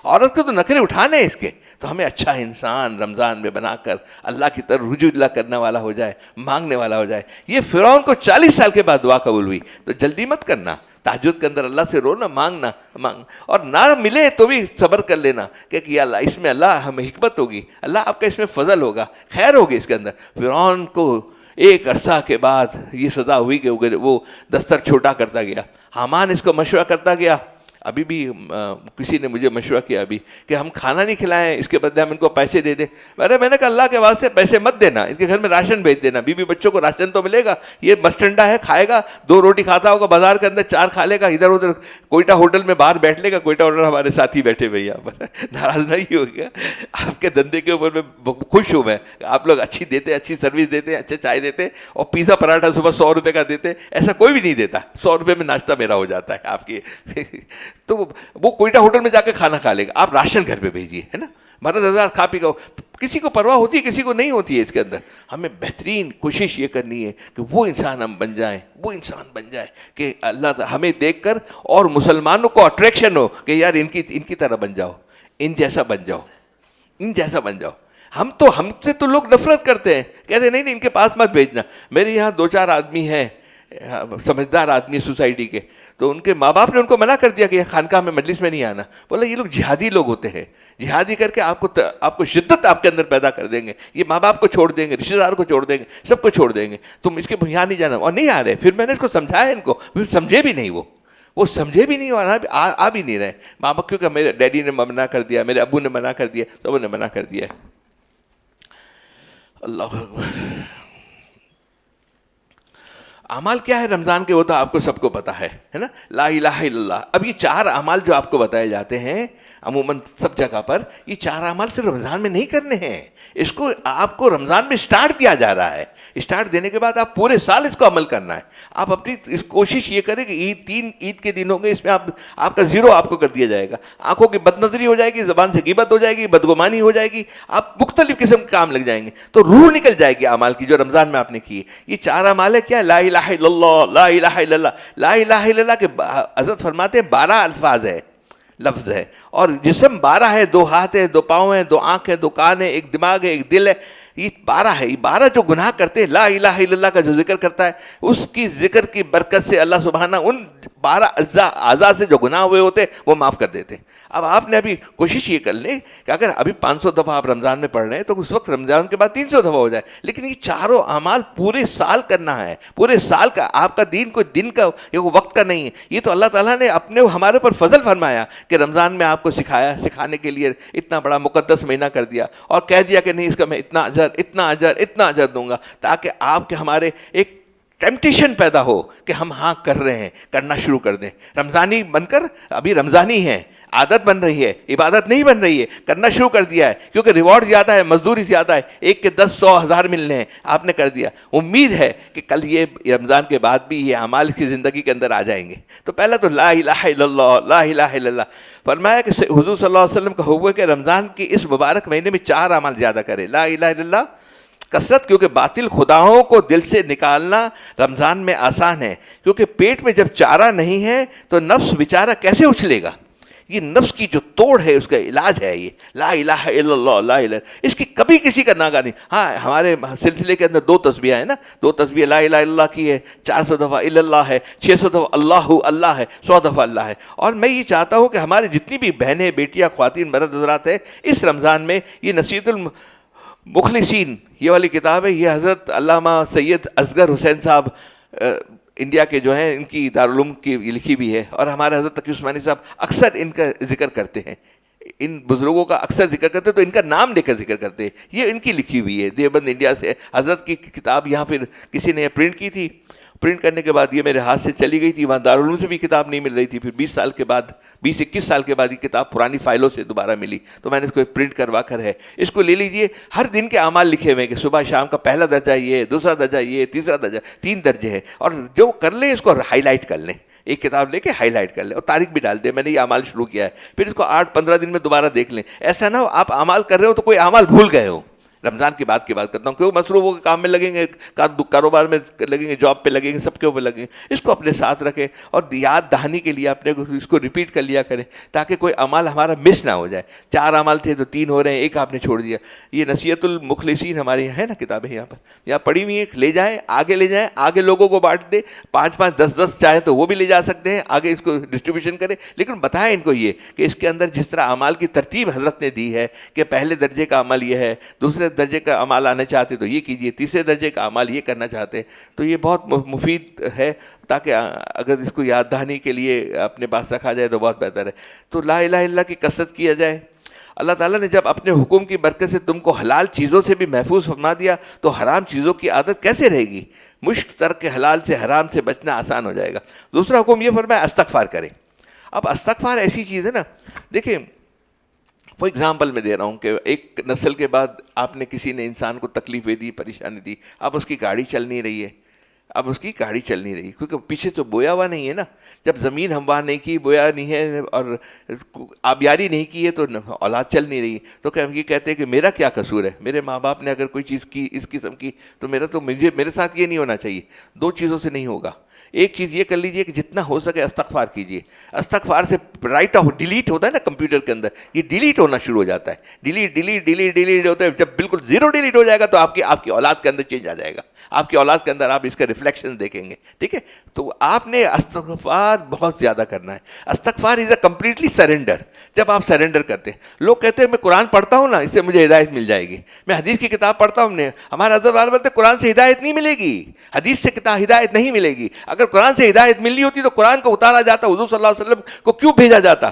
عورت کو تو نخرے اٹھانے اس کے, تو ہمیں اچھا انسان رمضان میں بنا کر اللہ کی طرف رجوع اللہ کرنے والا ہو جائے, مانگنے والا ہو جائے. یہ فرعون کو 40 سال کے بعد دعا قبول ہوئی, تو جلدی مت کرنا. تہجد کے اندر اللہ سے رونا, مانگنا, اور نہ ملے تو بھی صبر کر لینا کہ یا اللہ اس میں اللہ ہمیں حکمت ہوگی, اللہ آپ کا اس میں فضل ہوگا, خیر ہوگی اس کے اندر. فرعون کو ایک عرصہ کے بعد یہ سزا ہوئی کہ وہ دستر چھوٹا کرتا گیا. حامان اس کو مشورہ کرتا گیا. ابھی بھی کسی نے مجھے مشورہ کیا ابھی کہ ہم کھانا نہیں کھلائیں, اس کے بدلے ہم ان کو پیسے دے دیں. میں نے کہا اللہ کے واسطے پیسے مت دینا, اس کے گھر میں راشن بھیج دینا. بیوی بچوں کو راشن تو ملے گا, یہ مسٹنڈا ہے, کھائے گا 2 روٹی کھاتا ہوگا, بازار کے اندر 4 کھا لے گا, ادھر ادھر کوئٹہ ہوٹل میں باہر بیٹھ لے گا. کوئٹہ ہوٹل ہمارے ساتھی بیٹھے ہوئے یہاں پر, ناراض نہیں ہو گیا. آپ کے دھندے کے اوپر میں خوش ہوں, میں آپ لوگ اچھی دیتے, اچھی سروس دیتے, اچھے چائے دیتے, اور پیزا پراٹھا صبح 100 روپے کا دیتے. ایسا کوئی بھی نہیں دیتا. 100 روپے میں ناشتہ میرا ہو جاتا ہے آپ کی. تو وہ کوئٹہ ہوٹل میں جا کے کھانا کھا لے گا, آپ راشن گھر پہ بھیجیے, ہے نا. مرد حضرات کھا پی کا, کسی کو پرواہ ہوتی ہے, کسی کو نہیں ہوتی ہے. اس کے اندر ہمیں بہترین کوشش یہ کرنی ہے کہ وہ انسان ہم بن جائیں, وہ انسان بن جائیں کہ اللہ ہمیں دیکھ کر اور مسلمانوں کو اٹریکشن ہو کہ یار ان کی طرح بن جاؤ, ان جیسا بن جاؤ, ان جیسا بن جاؤ. ہم سے تو لوگ نفرت کرتے ہیں, کہتے نہیں ان کے پاس مت بھیجنا. میرے یہاں 2-4 آدمی ہیں سمجھدار آدمی سوسائٹی کے, تو ان کے ماں باپ نے ان کو منع کر دیا کہ خانقاہ میں مجلس میں نہیں آنا. بولا یہ لوگ جہادی لوگ ہوتے ہیں, جہادی کر کے آپ کو شدت آپ کے اندر پیدا کر دیں گے, یہ ماں باپ کو چھوڑ دیں گے, رشتہ دار کو چھوڑ دیں گے, سب کو چھوڑ دیں گے, تم اس کے یہاں نہیں جانا. اور نہیں آ رہے. پھر میں نے اس کو سمجھایا, ان کو سمجھے بھی نہیں, وہ سمجھے بھی نہیں, اور آ بھی نہیں رہے. ماں باپ کیونکہ میرے ڈیڈی نے منع کر دیا, میرے ابو نے منع کر دیا, سب نے منع کر دیا. اللہ اکبر. اعمال کیا ہے رمضان کے, وہ تو آپ کو سب کو پتا ہے نا, لا الہ الا اللہ. اب یہ 4 اعمال جو آپ کو بتائے جاتے ہیں, عموماً سب جگہ پر یہ 4 اعمال صرف رمضان میں نہیں کرنے ہیں، اس کو آپ کو رمضان میں اسٹارٹ دیا جا رہا ہے، اسٹارٹ دینے کے بعد آپ پورے سال اس کو عمل کرنا ہے. آپ اپنی کوشش یہ کریں کہ تین عید کے دن ہوں گے، اس میں آپ کا زیرو آپ کو کر دیا جائے گا. آنکھوں کی بد نظری ہو جائے گی، زبان سے غیبت ہو جائے گی، بدگمانی ہو جائے گی، آپ مختلف قسم کے کام لگ جائیں گے، تو روح نکل جائے گی اعمال کی جو رمضان میں آپ نے کی ہے. یہ 4 اعمال ہے کیا؟ لا الہ الا اللہ، لا الہ الا اللہ. لا الہ الا اللہ کے حضرت فرماتے ہیں 12 الفاظ ہے، لفظ ہے، اور جسم 12 ہے، 2 ہاتھ ہے، 2 پاؤں ہیں، 2 آنکھ ہے، 2 کان ہے، 1 دماغ ہے، 1 دل ہے. یہ 12 ہے. یہ 12 جو گناہ کرتے ہیں، لا الہ الا اللہ کا جو ذکر کرتا ہے، اس کی ذکر کی برکت سے اللہ سبحانہ ان 12 اعضاء سے جو گناہ ہوئے ہوتے وہ معاف کر دیتے. اب آپ نے ابھی کوشش یہ کر لیں کہ اگر ابھی 500 دفعہ آپ رمضان میں پڑھ رہے ہیں تو اس وقت رمضان کے بعد 300 دفعہ ہو جائے. لیکن یہ 4 اعمال پورے سال کرنا ہے، پورے سال کا. آپ کا دین کوئی دن کا یا وقت کا نہیں ہے، یہ تو اللہ تعالیٰ نے اپنے ہمارے پر فضل فرمایا کہ رمضان میں آپ کو سکھایا، سکھانے کے لیے اتنا بڑا مقدس مہینہ کر دیا اور کہہ دیا کہ نہیں اس کا میں اتنا اجر اتنا اجر اتنا اجر دوں گا، تاکہ آپ کے ہمارے ایک ٹیمپٹیشن پیدا ہو کہ ہم ہاں کر رہے ہیں، کرنا شروع کر دیں. رمضانی بن کر ابھی رمضانی ہے، عادت بن رہی ہے، عبادت نہیں بن رہی ہے، کرنا شروع کر دیا ہے کیونکہ ریوارڈ زیادہ ہے، مزدوری زیادہ ہے، 1 کے 10 100 1000 ملنے ہیں، آپ نے کر دیا. امید ہے کہ کل یہ رمضان کے بعد بھی یہ اعمال کی زندگی کے اندر آ جائیں گے. تو پہلا تو لا الہ الا اللہ، لا الہ الا اللہ. فرمایا کہ حضور صلی اللہ علیہ وسلم کا حکم ہے کہ رمضان کی اس مبارک مہینے میں 4 اعمال زیادہ کرے. لا الہ الا اللہ کثرت، کیونکہ باطل خداؤں کو دل سے نکالنا رمضان میں آسان ہے، کیونکہ پیٹ میں جب چارہ نہیں ہے تو نفس بیچارہ کیسے اچھلے گا. یہ نفس کی جو توڑ ہے اس کا علاج ہے یہ لا الہ الا اللہ. لا الہ اس کی کبھی کسی کا ناگہ نہیں. ہاں ہمارے سلسلے کے اندر 2 تسبیح ہیں نا، 2 تسبیح لا الہ الا اللہ کی ہے، 400 دفعہ الا اللہ ہے، 600 دفعہ اللہ اللہ ہے، 100 دفعہ اللہ ہے. اور میں یہ چاہتا ہوں کہ ہمارے جتنی بھی بہنیں بیٹیاں خواتین مرد حضرات ہیں اس رمضان میں یہ نصیحت المخلصین یہ والی کتاب ہے، یہ حضرت علامہ سید اصغر حسین صاحب انڈیا کے جو ہیں ان کی دارالعلوم کی لکھی بھی ہے، اور ہمارے حضرت تقی عثمانی صاحب اکثر ان کا ذکر کرتے ہیں، ان بزرگوں کا اکثر ذکر کرتے ہیں تو ان کا نام لے کر ذکر کرتے ہیں. یہ ان کی لکھی ہوئی ہے، دیوبند انڈیا سے حضرت کی کتاب یہاں پھر کسی نے پرنٹ کی تھی. پرنٹ کرنے کے بعد یہ میرے ہاتھ سے چلی گئی تھی، وہاں دارالعلوم سے بھی کتاب نہیں مل رہی تھی. پھر 20 سال کے بعد 20-21 سال کے بعد یہ کتاب پرانی فائلوں سے دوبارہ ملی تو میں نے اس کو پرنٹ کروا کر ہے. اس کو لے لیجئے. ہر دن کے اعمال لکھے ہوئے کہ صبح شام کا پہلا درجہ یہ، دوسرا درجہ یہ، تیسرا درجہ، 3 درجے ہیں. اور جو کر لیں اس کو ہائی لائٹ کر لیں، ایک کتاب لے کے ہائی لائٹ کر لیں اور تاریخ بھی ڈال دیں میں نے یہ اعمال شروع کیا ہے. پھر اس کو 8-15 دن میں دوبارہ دیکھ لیں. ایسا نہ ہو آپ اعمال کر رہے ہو تو کوئی اعمال بھول گئے ہو. رمضان کی بات کرتا ہوں، کیوں مصروف ہو کے کام میں لگیں گے، کاروبار میں لگیں گے، جاب پہ لگیں گے، سب کے اوپر لگیں گے. اس کو اپنے ساتھ رکھیں اور یاد دہانی کے لیے اپنے کو اس کو ریپیٹ کر لیا کریں تاکہ کوئی عمل ہمارا مس نہ ہو جائے. 4 اعمال تھے تو 3 ہو رہے ہیں، 1 آپ نے چھوڑ دیا. یہ نصیحت المخلصین ہمارے یہاں ہے نا کتابیں، یہاں پڑھی ہوئی ہیں، لے جائیں آگے، لے جائیں آگے، لوگوں کو بانٹ دیں. 5-5 10-10 چاہیں تو وہ بھی لے جا سکتے ہیں آگے، اس کو ڈسٹریبیوشن کریں. لیکن بتائیں ان کو یہ کہ اس کے اندر جس طرح اعمال کی ترتیب حضرت نے دی ہے کہ پہلے درجے کا عمل یہ ہے، دوسرے درجے کا عمل آنا چاہتے تو یہ کیجئے، تیسرے درجے کا اعمال یہ کرنا چاہتے ہیں تو یہ بہت مفید ہے. تاکہ اگر اس کو یاد دہانی کے لیے اپنے پاس رکھا جائے تو بہت بہتر ہے. تو لا الہ الا اللہ کی کثرت کیا جائے. اللہ تعالیٰ نے جب اپنے حکم کی برکت سے تم کو حلال چیزوں سے بھی محفوظ فرما دیا تو حرام چیزوں کی عادت کیسے رہے گی. مشک ترک حلال سے حرام سے بچنا آسان ہو جائے گا. دوسرا حکم یہ فرمایا استغفار کریں. اب استغفار ایسی چیز ہے نا، دیکھیں فار ایگزامپل میں دے رہا ہوں کہ ایک نسل کے بعد آپ نے کسی نے انسان کو تکلیفیں دی، پریشانی دی، اب اس کی گاڑی چل نہیں رہی ہے، کیونکہ پیچھے تو بویا ہوا نہیں ہے نا. جب زمین ہموار نہیں کی، بویا نہیں ہے اور آبیاری نہیں کی ہے تو اولاد چل نہیں رہی. تو کہ ہم یہ کہتے ہیں کہ میرا کیا قصور ہے، میرے ماں باپ نے اگر کوئی چیز کی اس قسم کی تو میرے ساتھ یہ نہیں ہونا چاہیے. 2 چیزوں سے نہیں ہوگا. ایک چیز یہ کر لیجئے کہ جتنا ہو سکے استغفار کیجئے. استغفار سے رائٹ آف ڈیلیٹ ہوتا ہے نا کمپیوٹر کے اندر، یہ ڈیلیٹ ہونا شروع ہو جاتا ہے. ڈیلیٹ ہوتا ہے. جب بالکل 0 ڈیلیٹ ہو جائے گا تو آپ کی اولاد کے اندر چینج آ جائے گا. آپ کی اولاد کے اندر آپ اس کا ریفلیکشن دیکھیں گے. ٹھیک ہے، تو آپ نے استغفار بہت زیادہ کرنا ہے. استغفار از اے کمپلیٹلی سرنڈر. جب آپ سرنڈر کرتے ہیں، لوگ کہتے ہیں میں قرآن پڑھتا ہوں نا اس سے مجھے ہدایت مل جائے گی، میں حدیث کی کتاب پڑھتا ہوں. ہمارا حضرت والے بولتے قرآن سے ہدایت نہیں ملے گی، حدیث سے ہدایت نہیں ملے گی. اگر قرآن سے ہدایت ملنی ہوتی تو قرآن کو اتارا جاتا، حضور صلی اللہ علیہ وسلم کو کیوں بھیجا جاتا،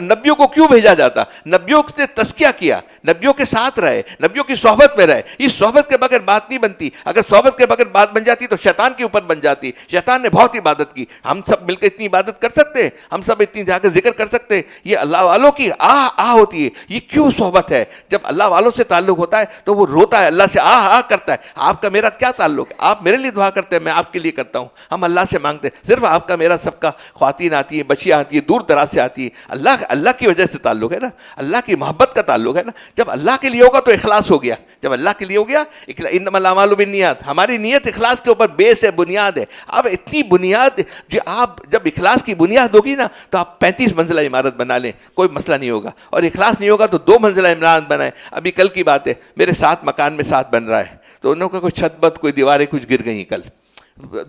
نبیوں کو کیوں بھیجا جاتا، نبیوں سے تزکیہ کیا، نبیوں کے ساتھ رہے، نبیوں کی صحبت میں رہے. اس صحبت کے بغیر بات نہیں بنتی. اگر صحبت کے بغیر بات بن جاتی تو شیطان کے اوپر بن جاتی. شیطان نے بہت عبادت کی. ہم سب مل کے اتنی عبادت کر سکتے ہیں، ہم سب اتنی جا کے ذکر کر سکتے ہیں. یہ اللہ والوں کی آہ ہوتی ہے. یہ کیوں صحبت ہے؟ جب اللہ والوں سے تعلق ہوتا ہے تو وہ روتا ہے، اللہ سے آہ کرتا ہے. آپ کا میرا کیا تعلق ہے؟ آپ میرے لیے دعا کرتے ہیں، میں آپ کے لیے کرتا ہوں. ہم اللہ سے مانگتے ہیں. صرف آپ کا میرا سب کا خواتین آتی ہیں، بچیاں آتی ہیں، دور دراز سے آتی ہیں. اللہ کی وجہ سے تعلق ہے نا، اللہ کی محبت کا تعلق ہے نا. جب اللہ کے لیے ہوگا تو اخلاص ہو گیا. جب اللہ کے لیے ہو گیا، انما الاعمال بالنیات، ہماری نیت اخلاص کے اوپر بیس ہے، بنیاد ہے. اب اتنی بنیاد جو آپ جب اخلاص کی بنیاد ہوگی نا تو آپ 35 منزلہ عمارت بنا لیں، کوئی مسئلہ نہیں ہوگا. اور اخلاص نہیں ہوگا تو 2 منزلہ عمارت بنائیں. ابھی کل کی بات ہے، میرے 7 مکان میں 7 بن رہا ہے، تو انہوں کا کوئی چھت بت، کوئی دیواریں کچھ گر گئیں. کل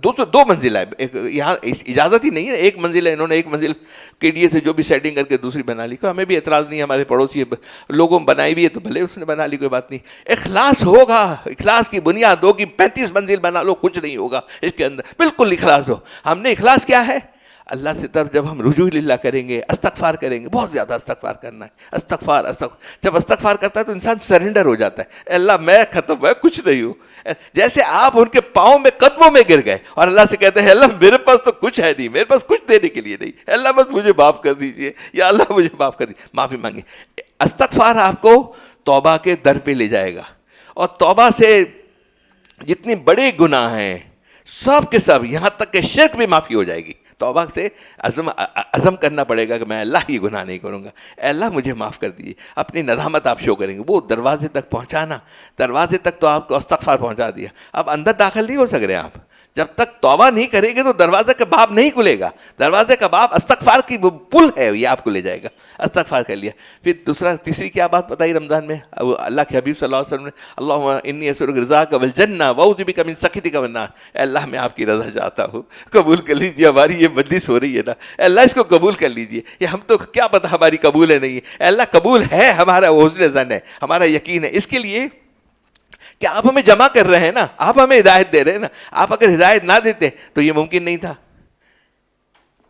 2 منزلہ ہے، یہاں اجازت ہی نہیں ہے. 1 منزل ہے، انہوں نے 1 منزل کے ڈی اے سے جو بھی سیٹنگ کر کے دوسری بنا لی. ہمیں بھی اعتراض نہیں، ہمارے پڑوسی لوگوں بنائی بھی ہے تو بھلے اس نے بنا لی، کوئی بات نہیں. اخلاص ہوگا، اخلاص کی بنیاد ہوگی. 35 منزل بنا لو، کچھ نہیں ہوگا اس کے اندر. بالکل اخلاص ہو. ہم نے اخلاص کیا ہے؟ اللہ سے طرف جب ہم رجوع للہ کریں گے، استغفار کریں گے، بہت زیادہ استغفار کرنا ہے. استغفار جب استغفار کرتا ہے تو انسان سرنڈر ہو جاتا ہے. اللہ میں ختم، میں کچھ نہیں ہوں. جیسے آپ ان کے پاؤں میں، قدموں میں گر گئے اور اللہ سے کہتے ہیں اللہ میرے پاس تو کچھ ہے نہیں، میرے پاس کچھ دینے کے لیے نہیں، اللہ بس مجھے معاف کر دیجئے، یا اللہ مجھے معاف کر دیجئے. معافی مانگے. استغفار آپ کو توبہ کے در پہ لے جائے گا. اور توبہ سے جتنے بڑے گناہ ہیں سب کے سب، یہاں تک کہ شرک بھی معافی ہو جائے گی. توبہ سے عزم کرنا پڑے گا کہ میں اللہ یہ گناہ نہیں کروں گا، اے اللہ مجھے معاف کر دیجیے. اپنی ندامت آپ شو کریں گے. وہ دروازے تک پہنچانا، دروازے تک تو آپ کو استغفار پہنچا دیا. اب اندر داخل نہیں ہو سک رہے آپ. جب تک توبہ نہیں کریں گے تو دروازے کا باب نہیں کھلے گا. دروازے کا باب استغفار کی وہ پل ہے، یہ آپ کو لے جائے گا. استغفار کر لیا. پھر تیسری کیا بات بتائی رمضان میں؟ اللہ کے حبیب صلی اللہ علیہ وسلم نے اللہم انی اسألک رضاک والجنہ واعوذ بک من سخطک والنار. اے اللہ میں آپ کی رضا چاہتا ہوں، قبول کر لیجیے. ہماری یہ مجلس ہو رہی ہے نا، اے اللہ اس کو قبول کر لیجیے. یہ ہم تو کیا پتہ ہماری قبول ہے نہیں ہے. اے اللہ قبول ہے، ہمارا حسن ظن ہے، ہمارا یقین ہے. اس کے لیے کہ آپ ہمیں جمع کر رہے ہیں نا، آپ ہمیں ہدایت دے رہے ہیں نا. آپ اگر ہدایت نہ دیتے تو یہ ممکن نہیں تھا.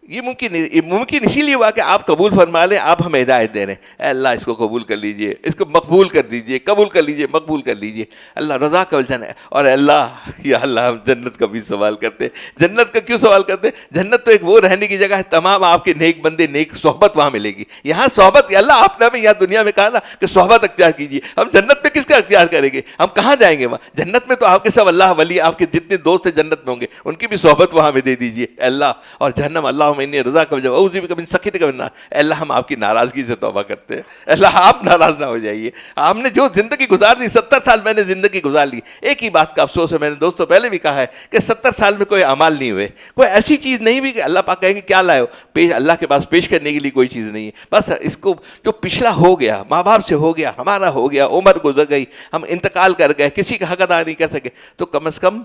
یہ ممکن اسی لیے ہوا کہ آپ قبول فرما لیں، آپ ہمیں ہدایت دے رہے ہیں. اے اللہ اس کو قبول کر لیجئے، اس کو مقبول کر دیجئے، قبول کر لیجئے، مقبول کر لیجئے. اللہ رضا کا الجھن ہے. اور اللہ یا اللہ ہم جنت کا بھی سوال کرتے. جنت کا کیوں سوال کرتے؟ جنت تو ایک وہ رہنے کی جگہ ہے، تمام آپ کے نیک بندے، نیک صحبت وہاں ملے گی. یہاں صحبت، یا اللہ آپ نے ہمیں یہاں دنیا میں کہا نا کہ صحبت اختیار کیجیے. ہم جنت میں کس کا اختیار کریں گے؟ ہم کہاں جائیں گے وہاں؟ جنت میں تو آپ کے سب اللہ ولی، آپ کے جتنے دوست جنت میں ہوں گے ان کی بھی صحبت وہاں میں دے دیجیے. اللہ اور جہنم اللہم انی رضا کا اعوذ بک من سخطک والنار. اے اللہ ہم آپ کی ناراضگی سے توبہ کرتے ہیں. اللہ آپ ناراض نہ ہو جائیے. آپ نے جو زندگی گزار دی، 70 سال میں نے زندگی گزار لی. ایک ہی بات کا افسوس ہے، میں نے دوستوں پہلے بھی کہا ہے کہ 70 سال میں کوئی اعمال نہیں ہوئے، کوئی ایسی چیز نہیں ہوئی کہ اللہ پاک کہیں گے کیا لائے ہو. اللہ کے پاس پیش کرنے کے لیے کوئی چیز نہیں ہے. بس اس کو جو پچھلا ہو گیا، ماں باپ سے ہو گیا، ہمارا ہو گیا، عمر گزر گئی، ہم انتقال کر گئے، کسی کا حق ادا نہیں کر سکے، تو کم از کم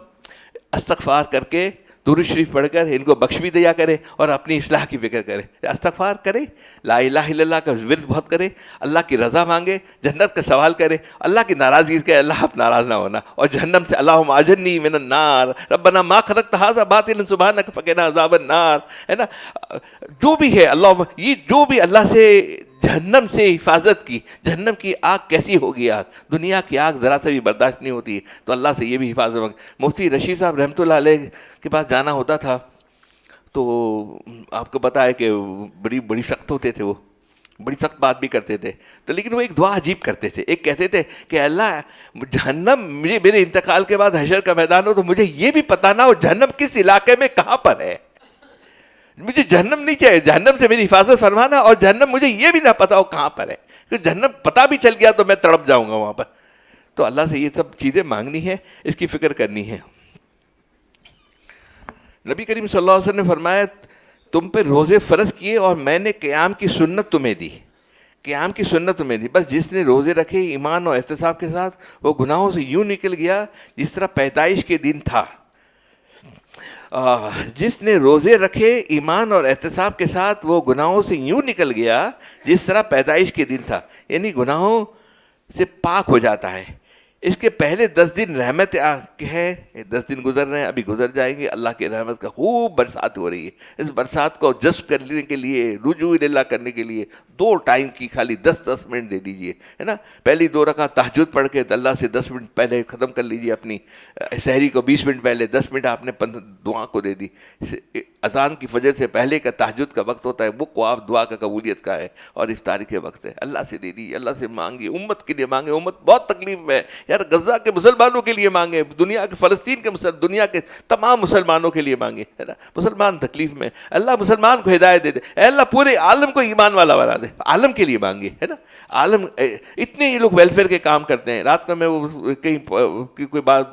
استغفار کر کے درود شریف پڑھ کر ان کو بخش بھی دیا کرے اور اپنی اصلاح کی فکر کرے. استغفار کرے، لا الہ الا اللہ کا ورد بہت کرے، اللہ کی رضا مانگے، جنت کا سوال کرے، اللہ کی ناراضگی کے اللہ آپ ناراض نہ ہونا، اور جہنم سے اللہم اجرنی من النار ربنا ما خلقت ھذا باطلا سبحانک فقنا عذاب النار. ہے نا، جو بھی ہے اللہ، یہ جو بھی اللہ سے جہنم سے حفاظت کی. جہنم کی آگ کیسی ہوگی؟ آگ دنیا کی آگ ذرا سے بھی برداشت نہیں ہوتی، تو اللہ سے یہ بھی حفاظت مانگ. مفتی رشید صاحب رحمۃ اللہ علیہ کے پاس جانا ہوتا تھا تو آپ کو پتہ ہے کہ بڑی سخت ہوتے تھے، وہ بڑی سخت بات بھی کرتے تھے. تو لیکن وہ ایک دعا عجیب کرتے تھے. ایک کہتے تھے کہ اللہ جہنم، مجھے میرے انتقال کے بعد حشر کا میدان ہو تو مجھے یہ بھی پتہ نہ ہو جہنم کس علاقے میں کہاں پر ہے. مجھے جہنم نہیں چاہیے، جہنم سے میری حفاظت فرمانا، اور جہنم مجھے یہ بھی نہ پتا ہو کہاں پر ہے، کیونکہ جہنم پتہ بھی چل گیا تو میں تڑپ جاؤں گا وہاں پر. تو اللہ سے یہ سب چیزیں مانگنی ہے، اس کی فکر کرنی ہے. نبی کریم صلی اللہ علیہ وسلم نے فرمایا تم پہ روزے فرض کیے اور میں نے قیام کی سنت تمہیں دی. قیام کی سنت تمہیں دی. بس جس نے روزے رکھے ایمان اور احتساب کے ساتھ وہ گناہوں سے یوں نکل گیا جس طرح پیدائش کے دن تھا. جس نے روزے رکھے ایمان اور احتساب کے ساتھ وہ گناہوں سے یوں نکل گیا جس طرح پیدائش کے دن تھا. یعنی گناہوں سے پاک ہو جاتا ہے. اس کے پہلے 10 دن رحمت ہے، 10 دن گزر رہے ہیں، ابھی گزر جائیں گے، اللہ کی رحمت کا خوب برسات ہو رہی ہے۔ اس برسات کو جذب کرنے کے لیے، رجوع اللہ کرنے کے لیے 2 ٹائم کی خالی 10-10 منٹ دے دیجئے، ہے نا۔ پہلی 2 رکعت تہجد پڑھ کے اللہ سے 10 منٹ پہلے ختم کر لیجئے، اپنی سحری کو 20 منٹ پہلے، 10 منٹ آپ نے دعا کو دے دی۔ اذان کی فجر سے پہلے کا تہجد کا وقت ہوتا ہے، وہ آپ دعا کا قبولیت کا ہے، اور افطاری کے وقت ہے۔ اللہ سے دے دیجیے، اللہ سے مانگیے، امت کے لیے مانگے، امت بہت تکلیف میں ہے یار، غزہ کے مسلمانوں کے لیے مانگے، دنیا کے فلسطین کے دنیا کے تمام مسلمانوں کے لیے مانگے، ہے نا۔ مسلمان تکلیف میں، اللہ مسلمان کو ہدایت دے دے، اے اللہ پورے عالم کو ایمان والا بنا دے، عالم کے لیے مانگے، ہے نا۔ عالم اتنے یہ لوگ ویلفیئر کے کام کرتے ہیں۔ رات کو میں وہ کہیں کوئی بات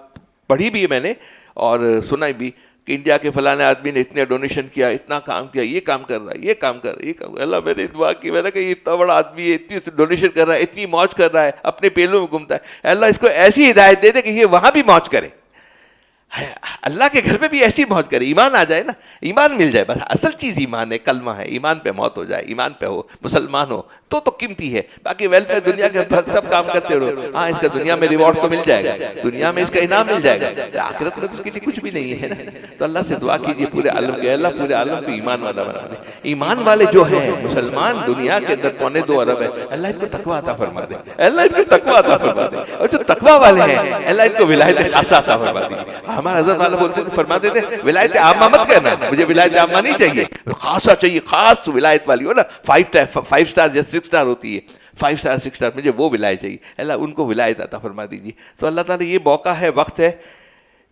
پڑھی بھی ہے میں نے اور سنا بھی کہ انڈیا کے فلاں آدمی نے اتنے ڈونیشن کیا، اتنا کام کیا، یہ کام کر رہا ہے، یہ کام کر رہا ہے، یہ کام۔ اللہ میں نے دعا کی، میں نے کہا یہ اتنا بڑا آدمی ہے، اتنی ڈونیشن کر رہا ہے، اتنی موج کر رہا ہے، اپنے پیلوں میں گھومتا ہے، اللہ اس کو ایسی ہدایت دے دے کہ یہ وہاں بھی موج کرے، اللہ کے گھر پہ بھی ایسی موج کرے، ایمان آ جائے نا، ایمان مل جائے، بس اصل چیز ایمان ہے، کلمہ ہے، ایمان پہ موت ہو جائے، ایمان پہ ہو، مسلمان ہو تو قیمتی ہے۔ باقی ویلفیئر دنیا کے سب کام کرتے رہو، ہاں اس کا دنیا میں ریوارڈ تو مل جائے گا، دنیا میں اس کا انعام مل جائے گا، آخرت میں تو اس کے لیے کچھ بھی نہیں ہے نا۔ تو اللہ سے دعا کیجیے پورے عالم کے، اللہ پورے عالم کو ایمان والا بنا دے۔ ایمان والے جو ہیں مسلمان دنیا کے اندر 2.25 ارب ہے، اللہ ان کو تقویٰ عطا فرما دے، اللہ ان کو تقویٰ عطا فرما دے، اور جو تقویٰ والے ہیں اللہ ان کو ولایت خاصہ عطا فرما دے۔ ہمارا حضرت والا بولتے تھے، فرماتے تھے ولایت عامہ مت کرنا، مجھے ولایت عامہ نہیں چاہیے، خاصہ چاہیے، خاص ولایت والی ہو نا، 5 سٹار یا 6 سٹار ہوتی ہے، 5 سٹار 6 سٹار، مجھے وہ ولایت چاہیے، اللہ ان کو ولایت عطا فرما دیجیے۔ تو اللہ تعالیٰ یہ موقع ہے، وقت ہے۔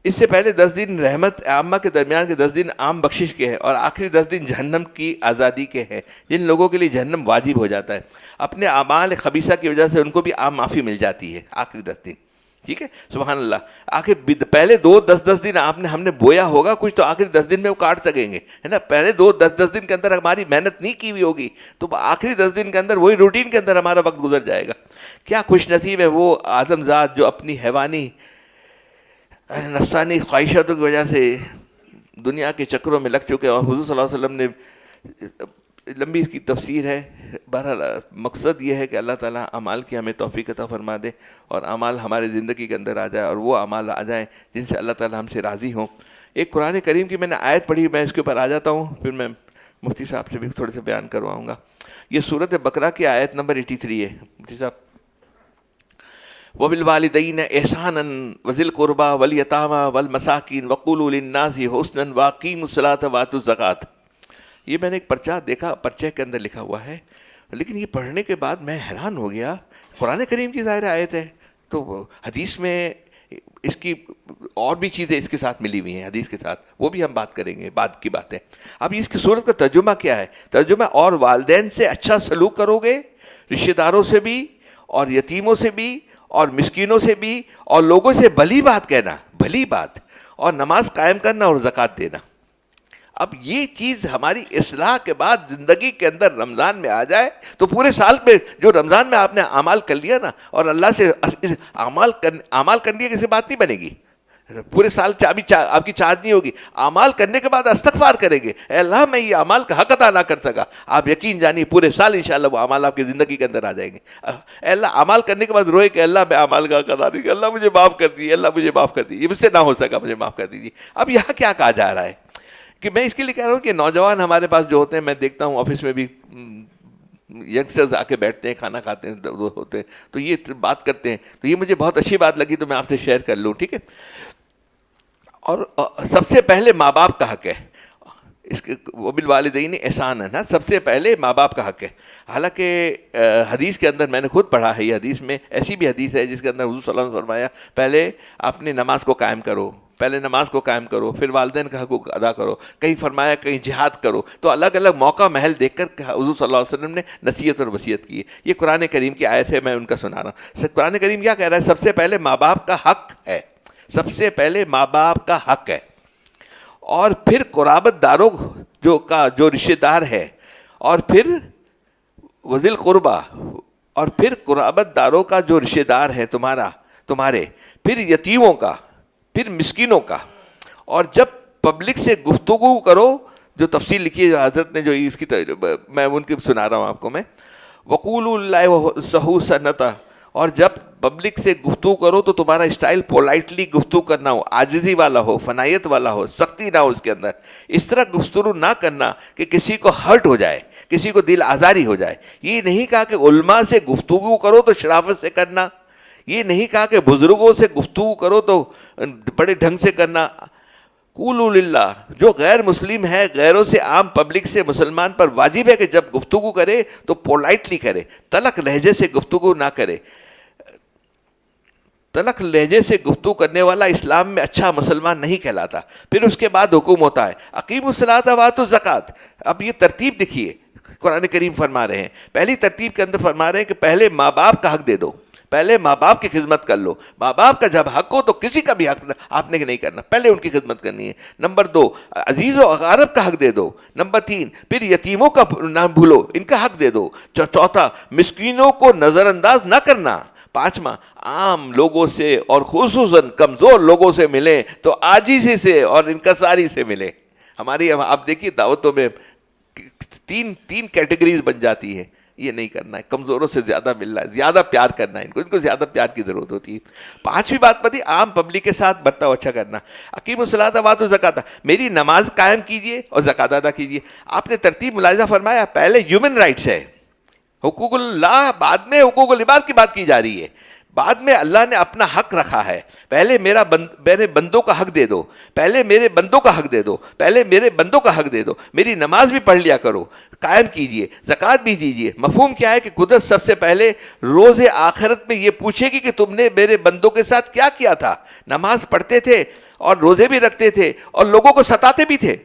اس سے پہلے 10 دن رحمت عامہ کے درمیان کے 10 دن عام بخشش کے ہیں، اور آخری 10 دن جہنم کی آزادی کے ہیں، جن لوگوں کے لیے جہنم واجب ہو جاتا ہے، اپنے اعمال خبیثہ کی وجہ سے ان کو بھی عام معافی مل جاتی ہے آخری 10 دن، ٹھیک ہے، سبحان اللہ۔ آخر پہلے 10 دن ہم نے بویا ہوگا کچھ، تو آخری 10 دن میں وہ کاٹ سکیں گے، ہے نا۔ پہلے 10 دن کے اندر ہماری محنت نہیں کی ہوئی ہوگی، تو آخری 10 دن کے اندر وہی روٹین کے اندر ہمارا وقت گزر جائے گا۔ کیا خوش نصیب ہے وہ اعظم ذات جو اپنی حیوانی نفسانی خواہشاتوں کی وجہ سے دنیا کے چکروں میں لگ چکے، اور حضور صلی اللہ علیہ وسلم نے لمبی اس کی تفسیر ہے۔ بہرحال مقصد یہ ہے کہ اللہ تعالیٰ اعمال کی ہمیں توفیق عطا فرما دے، اور اعمال ہمارے زندگی کے اندر آ جائے، اور وہ اعمال آ جائیں جن سے اللہ تعالیٰ ہم سے راضی ہوں۔ ایک قرآن کریم کی میں نے آیت پڑھی، میں اس کے اوپر آ جاتا ہوں، پھر میں مفتی صاحب سے بھی تھوڑے سے بیان کرواؤں گا۔ یہ سورۃ بقرہ کی آیت نمبر 83 ہے مفتی صاحب۔ وَبِالْوَالِدَيْنِ إِحْسَانًا وَذِي الْقُرْبَى وَالْيَتَامَى وَالْمَسَاكِينِ وَقُولُوا لِلنَّاسِ حُسْنًا وَأَقِيمُوا الصَّلَاةَ وَآتُوا الزَّكَاةَ۔ یہ میں نے ایک پرچہ دیکھا، پرچے کے اندر لکھا ہوا ہے، لیکن یہ پڑھنے کے بعد میں حیران ہو گیا، قرآن کریم کی ظاہر آیت ہے، تو حدیث میں اس کی اور بھی چیزیں اس کے ساتھ ملی ہوئی ہیں، حدیث کے ساتھ، وہ بھی ہم بات کریں گے، بعد کی باتیں۔ اب اس کی صورت کا ترجمہ کیا ہے؟ ترجمہ اور والدین سے اچھا سلوک کرو گے، رشتہ داروں سے بھی، اور یتیموں سے بھی، اور مسکینوں سے بھی، اور لوگوں سے بھلی بات کہنا، بھلی بات، اور نماز قائم کرنا اور زکوٰۃ دینا۔ اب یہ چیز ہماری اصلاح کے بعد زندگی کے اندر رمضان میں آ جائے تو پورے سال میں جو رمضان میں آپ نے اعمال کر لیا نا، اور اللہ سے اعمال کرنے کی کسی بات نہیں بنے گی، پورے سال آپ کی چارج نہیں ہوگی، اعمال کرنے کے بعد استغفار کریں گے، اے اللہ میں یہ اعمال کا حق ادا نہ کر سکا، آپ یقین جانیے پورے سال انشاءاللہ وہ اعمال آپ کی زندگی کے اندر آ جائیں گے۔ اے اللہ، اعمال کرنے کے بعد روئے کہ اللہ میں اعمال کا حق ادا نہیں کیا، اللہ مجھے معاف کر دیجیے، اللہ مجھے معاف کر دیجیے، یہ مجھ سے نہ ہو سکا، مجھے معاف کر دیجیے۔ اب یہاں کیا کہا جا رہا ہے کہ میں اس کے لیے کہہ رہا ہوں کہ نوجوان ہمارے پاس جو ہوتے ہیں، میں دیکھتا ہوں آفس میں بھی ینگسٹرز آ کے بیٹھتے ہیں، کھانا کھاتے ہیں، ہوتے ہیں، تو یہ بات کرتے ہیں، تو یہ مجھے بہت اچھی بات لگی، تو میں آپ سے شیئر کر لوں، ٹھیک ہے۔ اور سب سے پہلے ماں باپ کا حق ہے، اس کے وبالوالدین احسان ہے نا، سب سے پہلے ماں باپ کا حق ہے۔ حالانکہ حدیث کے اندر میں نے خود پڑھا ہے، یہ حدیث میں ایسی بھی حدیث ہے جس کے اندر حضور صلی اللہ علیہ وسلم نے فرمایا پہلے اپنی نماز کو قائم کرو، پہلے نماز کو قائم کرو، پھر والدین کا حقوق ادا کرو، کہیں فرمایا کہیں جہاد کرو، تو الگ الگ موقع محل دیکھ کر حضور صلی اللہ علیہ وسلم نے نصیحت اور وصیت کی ہے۔ یہ قرآن کریم کی آیت ہے، میں ان کا سنا رہا ہوں۔ قرآن کریم کیا کہہ رہا ہے؟ سب سے پہلے ماں باپ کا حق ہے، سب سے پہلے ماں باپ کا حق ہے، اور پھر قرابت داروں جو رشتہ دار ہے، اور پھر وذی القربیٰ، اور پھر قرابت داروں کا جو رشتہ دار ہے تمہارے، پھر یتیموں کا، پھر مسکینوں کا، اور جب پبلک سے گفتگو کرو، جو تفصیل لکھی ہے حضرت نے، جو اس کی میں ان کی سنا رہا ہوں آپ کو میں، وقولوا للہ سہو سنتا، اور جب پبلک سے گفتگو کرو تو تمہارا اسٹائل پولائٹلی گفتگو کرنا ہو، عاجزی والا ہو، فنائیت والا ہو، سختی نہ ہو اس کے اندر. اس طرح گفتگو نہ کرنا کہ کسی کو ہرٹ ہو جائے، کسی کو دل آزاری ہو جائے. یہ نہیں کہا کہ علماء سے گفتگو کرو تو شرافت سے کرنا، یہ نہیں کہا کہ بزرگوں سے گفتگو کرو تو بڑے ڈھنگ سے کرنا. قولوا للہ، جو غیر مسلم ہے، غیروں سے، عام پبلک سے مسلمان پر واجب ہے کہ جب گفتگو کرے تو پولائٹلی کرے، تلخ لہجے سے گفتگو نہ کرے. تلخ لہجے سے گفتگو کرنے والا اسلام میں اچھا مسلمان نہیں کہلاتا. پھر اس کے بعد حکم ہوتا ہے اقیموا الصلاۃ وآتوا الزکوٰۃ. اب یہ ترتیب دیکھیے قرآن کریم فرما رہے ہیں، پہلی ترتیب کے اندر فرما رہے ہیں کہ پہلے ماں باپ کا حق دے دو، پہلے ماں باپ کی خدمت کر لو. ماں باپ کا جب حق ہو تو کسی کا بھی حق آپ نے نہیں کرنا، پہلے ان کی خدمت کرنی ہے. نمبر 2، عزیز و اقارب کا حق دے دو. نمبر 3، پھر یتیموں کا نہ بھولو، ان کا حق دے دو. چوتھا، مسکینوں کو نظر انداز نہ کرنا. 5واں، عام لوگوں سے اور خصوصاً کمزور لوگوں سے ملیں تو عاجزی سے اور انکساری سے ملیں. ہماری آپ دیکھیے دعوتوں میں تین کیٹیگریز بن جاتی ہیں. یہ نہیں کرنا ہے، کمزوروں سے زیادہ ملنا ہے، زیادہ پیار کرنا ہے، ان کو زیادہ پیار کی ضرورت ہوتی ہے. 5ویں بات پتہ، عام پبلک کے ساتھ برتاؤ اچھا کرنا. اقیموا الصلاۃ وآتوا الزکوٰۃ، میری نماز قائم کیجئے اور زکوٰۃ ادا کیجئے. آپ نے ترتیب ملاحظہ فرمایا، پہلے ہیومن رائٹس ہے، حقوق اللہ، بعد میں حقوق العباد کی بات کی جا رہی ہے. بعد میں اللہ نے اپنا حق رکھا ہے. پہلے میرے بندوں کا حق دے دو، پہلے میرے بندوں کا حق دے دو، پہلے میرے بندوں کا حق دے دو. میری نماز بھی پڑھ لیا کرو، قائم کیجئے، زکوٰۃ بھی دیجئے. مفہوم کیا ہے کہ قدرت سب سے پہلے روز آخرت میں یہ پوچھے گی کہ تم نے میرے بندوں کے ساتھ کیا کیا تھا. نماز پڑھتے تھے اور روزے بھی رکھتے تھے اور لوگوں کو ستاتے بھی تھے،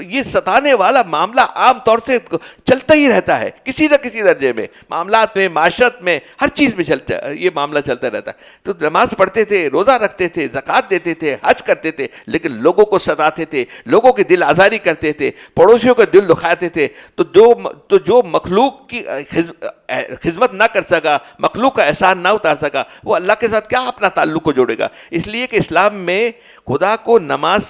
یہ ستانے والا معاملہ عام طور سے چلتا ہی رہتا ہے کسی نہ کسی درجے میں، معاملات میں، معاشرت میں، ہر چیز میں چلتا ہے، یہ معاملہ چلتا رہتا ہے. تو نماز پڑھتے تھے، روزہ رکھتے تھے، زکوٰۃ دیتے تھے، حج کرتے تھے، لیکن لوگوں کو ستاتے تھے، لوگوں کی دل آزاری کرتے تھے، پڑوسیوں کا دل دکھاتے تھے. تو جو مخلوق کی خدمت نہ کر سکا، مخلوق کا احسان نہ اتار سکا، وہ اللہ کے ساتھ کیا اپنا تعلق کو جوڑے گا. اس لیے کہ اسلام میں خدا کو نماز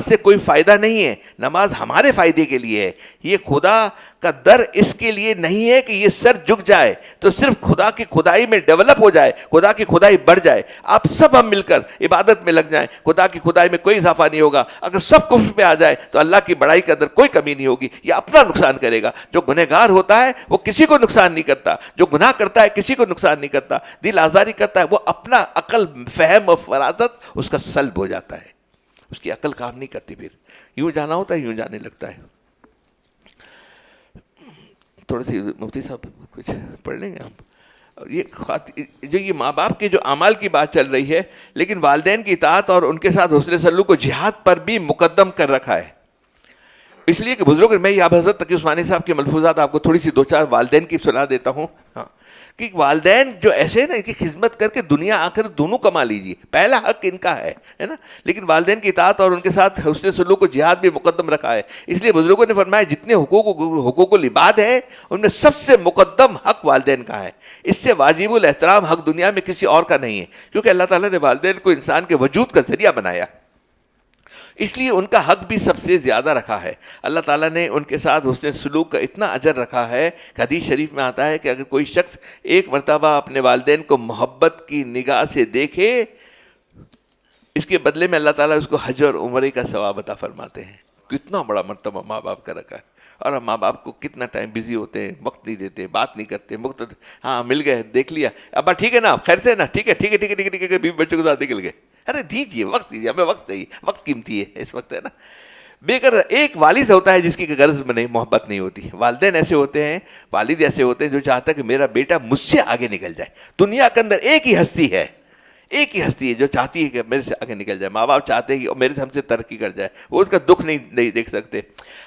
سے کوئی فائدہ نہیں ہے، نماز ہمارے فائدے کے لیے ہے. یہ خدا کا در اس کے لیے نہیں ہے کہ یہ سر جھک جائے تو صرف خدا کی خدائی میں ڈیولپ ہو جائے، خدا کی خدائی بڑھ جائے. آپ سب ہم مل کر عبادت میں لگ جائیں، خدا کی خدائی میں کوئی اضافہ نہیں ہوگا. اگر سب کفر پہ آ جائے تو اللہ کی بڑائی کے اندر کوئی کمی نہیں ہوگی، یہ اپنا نقصان کرے گا. جو گنہگار ہوتا ہے وہ کسی کو نقصان نہیں کرتا، جو گناہ کرتا ہے کسی کو نقصان نہیں کرتا، دل آزاری کرتا ہے، وہ اپنا عقل، فہم اور فراست اس کا سلب ہو جاتا ہے، اس کی عقل کام نہیں کرتی. پھر یوں جانا ہوتا ہے، یوں جانے لگتا ہے. تھوڑی سی مفتی صاحب کچھ پڑھ لیں گے ہم. یہ ماں باپ کے جو اعمال کی بات چل رہی ہے، لیکن والدین کی اطاعت اور ان کے ساتھ حسن سلوک کو جہاد پر بھی مقدم کر رکھا ہے. اس لیے کہ بزرگ، میں یہ حضرت تقی عثمانی صاحب کے ملفوظات آپ کو تھوڑی سی 2-4 والدین کی سنا دیتا ہوں. ہاں، کہ والدین جو ایسے ہیں نا، ان کی خدمت کر کے دنیا آخرت دونوں کما لیجیے، پہلا حق ان کا ہے نا. لیکن والدین کی اطاعت اور ان کے ساتھ حسن سلوک کو جہاد بھی مقدم رکھا ہے. اس لیے بزرگوں نے فرمایا جتنے حقوق العباد ہیں ان میں سب سے مقدم حق والدین کا ہے. اس سے واجب الاحترام حق دنیا میں کسی اور کا نہیں ہے، کیونکہ اللہ تعالیٰ نے والدین کو انسان کے وجود کا ذریعہ بنایا، اس لیے ان کا حق بھی سب سے زیادہ رکھا ہے. اللہ تعالیٰ نے ان کے ساتھ حسن سلوک کا اتنا اجر رکھا ہے کہ حدیث شریف میں آتا ہے کہ اگر کوئی شخص ایک مرتبہ اپنے والدین کو محبت کی نگاہ سے دیکھے، اس کے بدلے میں اللہ تعالیٰ اس کو حج اور عمرے کا ثواب عطا فرماتے ہیں. کتنا بڑا مرتبہ ماں باپ کا رکھا ہے. اور ہم ماں باپ کو کتنا ٹائم بزی ہوتے ہیں، وقت نہیں دیتے، بات نہیں کرتے. ہاں مل گئے، دیکھ لیا، ابا ٹھیک ہے نا، خیر سے نا، ٹھیک ہے، بیوی بچوں کے ساتھ نکل گئے. ارے دیجیے، وقت دیجیے، ہمیں وقت چاہیے، وقت قیمتی ہے اس وقت، ہے نا. بےگر ایک والد ہوتا ہے جس کی غرض میں نہیں، محبت نہیں ہوتی. والدین ایسے ہوتے ہیں، والد ایسے ہوتے ہیں جو چاہتا ہے کہ میرا بیٹا مجھ سے آگے نکل جائے. دنیا کے اندر ایک ہی ہستی ہے جو چاہتی ہے کہ میرے سے آگے نکل جائے. ماں باپ چاہتے ہیں کہ میرے سے ہم سے ترقی کر جائے، وہ اس کا دکھ نہیں دیکھ سکتے.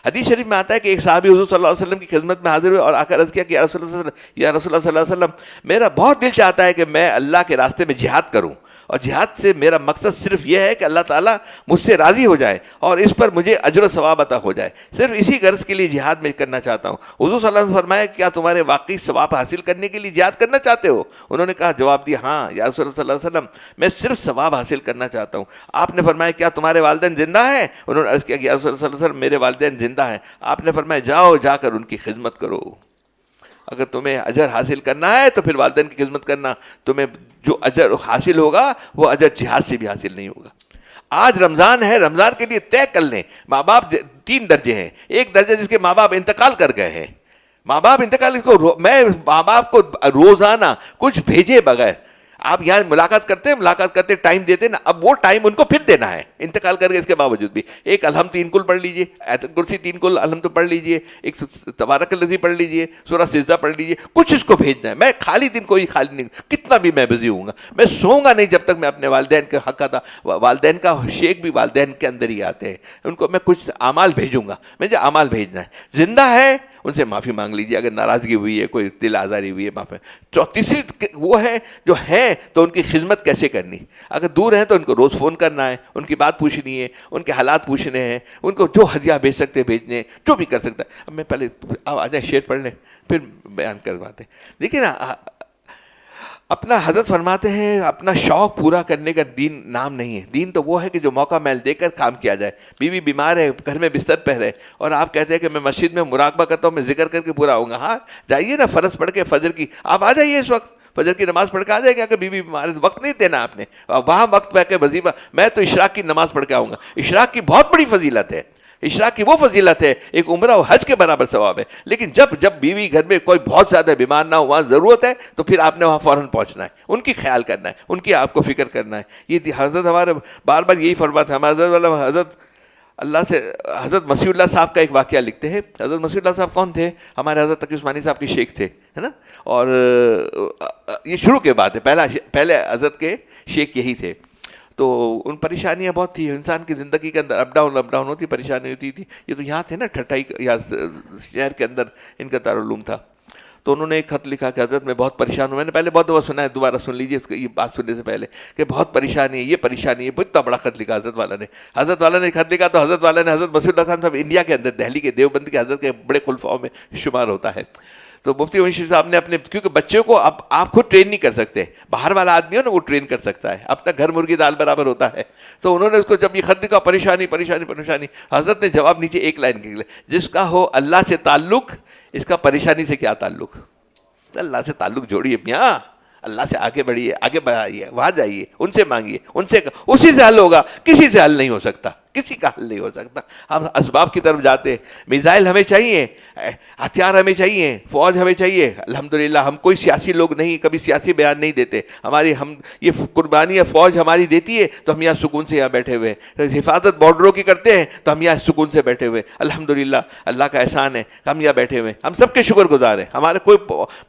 حدیث شریف میں آتا ہے کہ ایک صحابی حضور صلی اللہ علیہ وسلم کی خدمت میں حاضر ہوئے اور آ کر عرض کیا کہ یا رسول اللہ صلی اللہ علیہ وسلم، میرا بہت دل چاہتا ہے کہ میں اللہ کے راستے میں جہاد کروں، اور جہاد سے میرا مقصد صرف یہ ہے کہ اللہ تعالیٰ مجھ سے راضی ہو جائے اور اس پر مجھے اجر و ثواب عطا ہو جائے. صرف اسی غرض کے لیے جہاد میں کرنا چاہتا ہوں. حضور صلی اللہ علیہ وسلم فرمایا کیا تمہارے واقعی ثواب حاصل کرنے کے لیے جہاد کرنا چاہتے ہو؟ انہوں نے کہا، جواب دیا، ہاں یا رسول اللہ صلی اللہ علیہ وسلم، میں صرف ثواب حاصل کرنا چاہتا ہوں. آپ نے فرمایا کیا تمہارے والدین زندہ ہیں؟ انہوں نے عرض کیا کہ یا رسول اللہ صلی اللہ علیہ وسلم، میرے والدین زندہ ہیں. آپ نے فرمایا جاؤ، جا کر ان کی خدمت کرو. اگر تمہیں اجر حاصل کرنا ہے تو پھر والدین کی خدمت کرنا. تمہیں جو اجر حاصل ہوگا وہ اجر جہاد سے بھی حاصل نہیں ہوگا. آج رمضان ہے, رمضان کے لیے طے کر لیں. ماں باپ 3 درجے ہیں. ایک درجہ جس کے ماں باپ انتقال کر گئے ہیں, ماں باپ انتقال کو میں ماں باپ کو روزانہ کچھ بھیجے بغیر, آپ یہاں ملاقات کرتے ٹائم دیتے نا, اب وہ ٹائم ان کو پھر دینا ہے انتقال کر کے. اس کے باوجود بھی ایک الحمد 3 کل پڑھ لیجئے, آیت الکرسی 3 کل الحمد پڑھ لیجئے, ایک تبارک الذی پڑھ لیجئے, سورہ سجدہ پڑھ لیجئے, کچھ اس کو بھیجنا ہے. میں خالی دن کوئی خالی نہیں, کتنا بھی میں بزی ہوں گا, میں سوؤں گا نہیں جب تک میں اپنے والدین کے حق ادا. والدین کا شیخ بھی والدین کے اندر ہی آتے ہیں, ان کو میں کچھ اعمال بھیجوں گا. مجھے اعمال بھیجنا ہے. زندہ ہے ان سے معافی مانگ لیجیے, اگر ناراضگی ہوئی ہے, کوئی دل آزاری ہوئی ہے, معافی. تیسری وہ ہے جو ہیں تو ان کی خدمت کیسے کرنی. اگر دور ہیں تو ان کو روز فون کرنا ہے, ان کی بات پوچھنی ہے, ان کے حالات پوچھنے ہیں, ان کو جو ہدیہ بھیج سکتے بھیجنے, جو بھی کر سکتا ہے. اب میں پہلے آپ آ جائیں شعر پڑھ لیں پھر بیان کرواتے ہیں. دیکھیے نا, اپنا حضرت فرماتے ہیں اپنا شوق پورا کرنے کا دین نام نہیں ہے. دین تو وہ ہے کہ جو موقع میل دے کر کام کیا جائے. بیوی بیمار ہے, گھر میں بستر پہ ہے, اور آپ کہتے ہیں کہ میں مسجد میں مراقبہ کرتا ہوں, میں ذکر کر کے پورا ہوں گا. ہاں جائیے نا, فرض پڑھ کے فجر کی آپ آ جائیے, اس وقت فجر کی نماز پڑھ کے آ جائے گا. کہ بیوی بیمار ہے, وقت نہیں دینا آپ نے, وہاں وقت پہ کے وظیفہ. میں تو اشراق کی نماز پڑھ کے آؤں گا. اشراق کی بہت بڑی فضیلت ہے, اشراق کی وہ فضیلت ہے, ایک عمرہ و حج کے برابر ثواب ہے. لیکن جب بیوی گھر میں کوئی بہت زیادہ بیمار نہ ہو, وہاں ضرورت ہے, تو پھر آپ نے وہاں فوراً پہنچنا ہے, ان کی خیال کرنا ہے, ان کی آپ کو فکر کرنا ہے. یہ حضرت ہمارے بار بار یہی فرماتے ہیں. ہمارے حضرت اللہ سے حضرت مسیح اللہ صاحب کا ایک واقعہ لکھتے ہیں. حضرت مسیح اللہ صاحب کون تھے؟ ہمارے حضرت تقی عثمانی صاحب کے شیخ تھے, ہے نا. اور یہ شروع کے بات ہے, پہلے حضرت کے شیخ یہی تھے. تو ان پریشانیاں بہت تھی انسان کی زندگی کے اندر, اپ ڈاؤن ہوتی, پریشانی ہوتی تھی. یہ تو یہاں تھے نا ٹھٹائی, یہاں شہر کے اندر ان کا دارالعلوم تھا. تو انہوں نے ایک خط لکھا کہ حضرت میں بہت پریشان ہوں. میں نے پہلے بہت دفعہ سنا ہے, دوبارہ سن لیجیے یہ بات سننے سے پہلے, کہ بہت پریشانی ہے, یہ پریشانی ہے. اتنا بڑا خط لکھا حضرت والا نے. حضرت والا نے خط لکھا تو حضرت والا نے, حضرت مسیح اللہ خان صاحب انڈیا کے اندر دہلی کے دیوبند کے حضرت کے بڑے خلفاؤں میں شمار ہوتا ہے. تو مفتی عمر شریف صاحب نے اپنے, کیونکہ بچوں کو اب آپ خود ٹرین نہیں کر سکتے, باہر والا آدمی ہو نا وہ ٹرین کر سکتا ہے, اپنا گھر مرغی دال برابر ہوتا ہے. تو انہوں نے اس کو جب یہ خط لکھا, پریشانی پریشانی پریشانی, حضرت نے جواب نیچے ایک لائن کے لیے, جس کا ہو اللہ سے تعلق, اس کا پریشانی سے کیا تعلق. اللہ سے تعلق جوڑیے میاں, اللہ سے آگے بڑھیے, آگے بڑھائیے, وہاں جائیے, ان سے مانگیے, ان سے, اسی سے حل ہوگا, کسی سے حل نہیں ہو سکتا, کسی کا حل نہیں ہو سکتا. ہم اسباب کی طرف جاتے ہیں. میزائل ہمیں چاہیے, ہتھیار ہمیں چاہیے, فوج ہمیں چاہیے. الحمدللہ ہم کوئی سیاسی لوگ نہیں, کبھی سیاسی بیان نہیں دیتے. ہم یہ قربانی فوج ہماری دیتی ہے تو ہم یہاں سکون سے یہاں بیٹھے ہوئے ہیں. حفاظت بارڈروں کی کرتے ہیں تو ہم یہاں سکون سے بیٹھے ہوئے. الحمدللہ اللہ کا احسان ہے, ہم یہاں بیٹھے ہوئے. ہم سب کے شکر گزار ہیں. ہمارے کوئی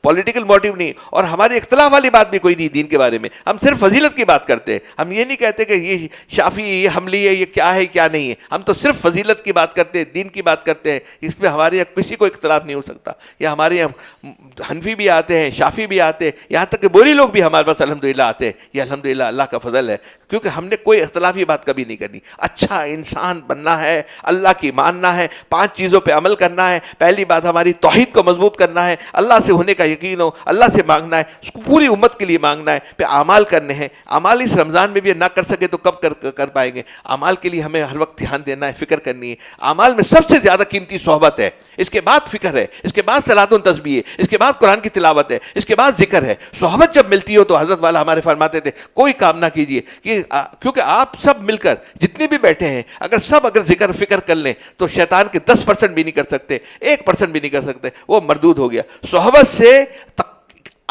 پولیٹیکل موٹیو نہیں, اور ہماری اختلاف والی بات بھی کوئی نہیں دین کے بارے میں. ہم صرف فضیلت کی بات کرتے ہیں. ہم یہ نہیں کہتے کہ یہ شافی, یہ حنبلی ہے, یہ کیا ہے کیا نہیں ہے. ہم تو صرف فضیلت کی بات کرتے ہیں, دین کی بات کرتے ہیں. اس میں ہمارے یہاں کسی کو اختلاف نہیں ہو سکتا. یا ہمارے یہاں حنفی بھی آتے ہیں, شافی بھی آتے ہیں, یہاں تک کہ بوری لوگ بھی ہمارے پاس الحمدللہ آتے ہیں. یہ الحمدللہ اللہ کا فضل ہے, کیونکہ ہم نے کوئی اختلافی بات کبھی نہیں کرنی. اچھا انسان بننا ہے, اللہ کی ماننا ہے, 5 چیزوں پہ عمل کرنا ہے. پہلی بات ہماری توحید کو مضبوط کرنا ہے, اللہ سے ہونے کا یقین ہو, اللہ سے مانگنا ہے, اس کو پوری امت کے لیے مانگنا ہے. پھر اعمال کرنے ہیں. اعمال اس رمضان میں بھی نہ کر سکے تو کب کر پائیں گے. اعمال کے لیے ہمیں ہر وقت دھیان دینا ہے, فکر کرنی ہے. اعمال میں سب سے زیادہ قیمتی صحبت ہے, اس کے بعد فکر ہے, اس کے بعد صلاۃ و تسبیح ہے, اس کے بعد قرآن کی تلاوت ہے, اس کے بعد ذکر ہے. صحبت جب ملتی ہو تو حضرت والا ہمارے فرماتے تھے کوئی کام نہ کیجیے, کیونکہ آپ سب مل کر جتنے بھی بیٹھے ہیں, اگر ذکر فکر کر لیں تو شیطان کے 10% بھی نہیں کر سکتے, 1% بھی نہیں کر سکتے, وہ مردود ہو گیا. صحبت سے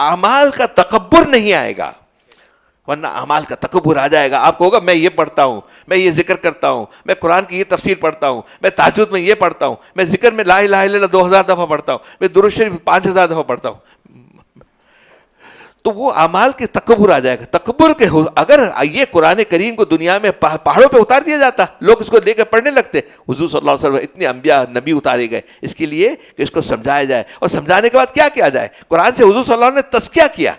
اعمال کا تکبر نہیں آئے گا, ورنہ اعمال کا تکبر آ جائے گا. آپ کو ہوگا میں یہ پڑھتا ہوں, میں یہ ذکر کرتا ہوں, میں قرآن کی یہ تفسیر پڑھتا ہوں, میں تہجد میں یہ پڑھتا ہوں, میں ذکر میں لا الہ الا اللہ 2000 دفعہ پڑھتا ہوں, میں درود شریف 5000 دفعہ پڑھتا ہوں. تو وہ اعمال کے تکبر آ جائے گا. تکبر کے اگر یہ قرآن کریم کو دنیا میں پہاڑوں پہ اتار دیا جاتا, لوگ اس کو لے کے پڑھنے لگتے. حضور صلی اللہ علیہ وسلم اتنے انبیاء نبی اتارے گئے اس کے لیے کہ اس کو سمجھایا جائے, اور سمجھانے کے بعد کیا کیا جائے. قرآن سے حضور صلی اللہ علیہ وسلم نے تذکیہ کیا.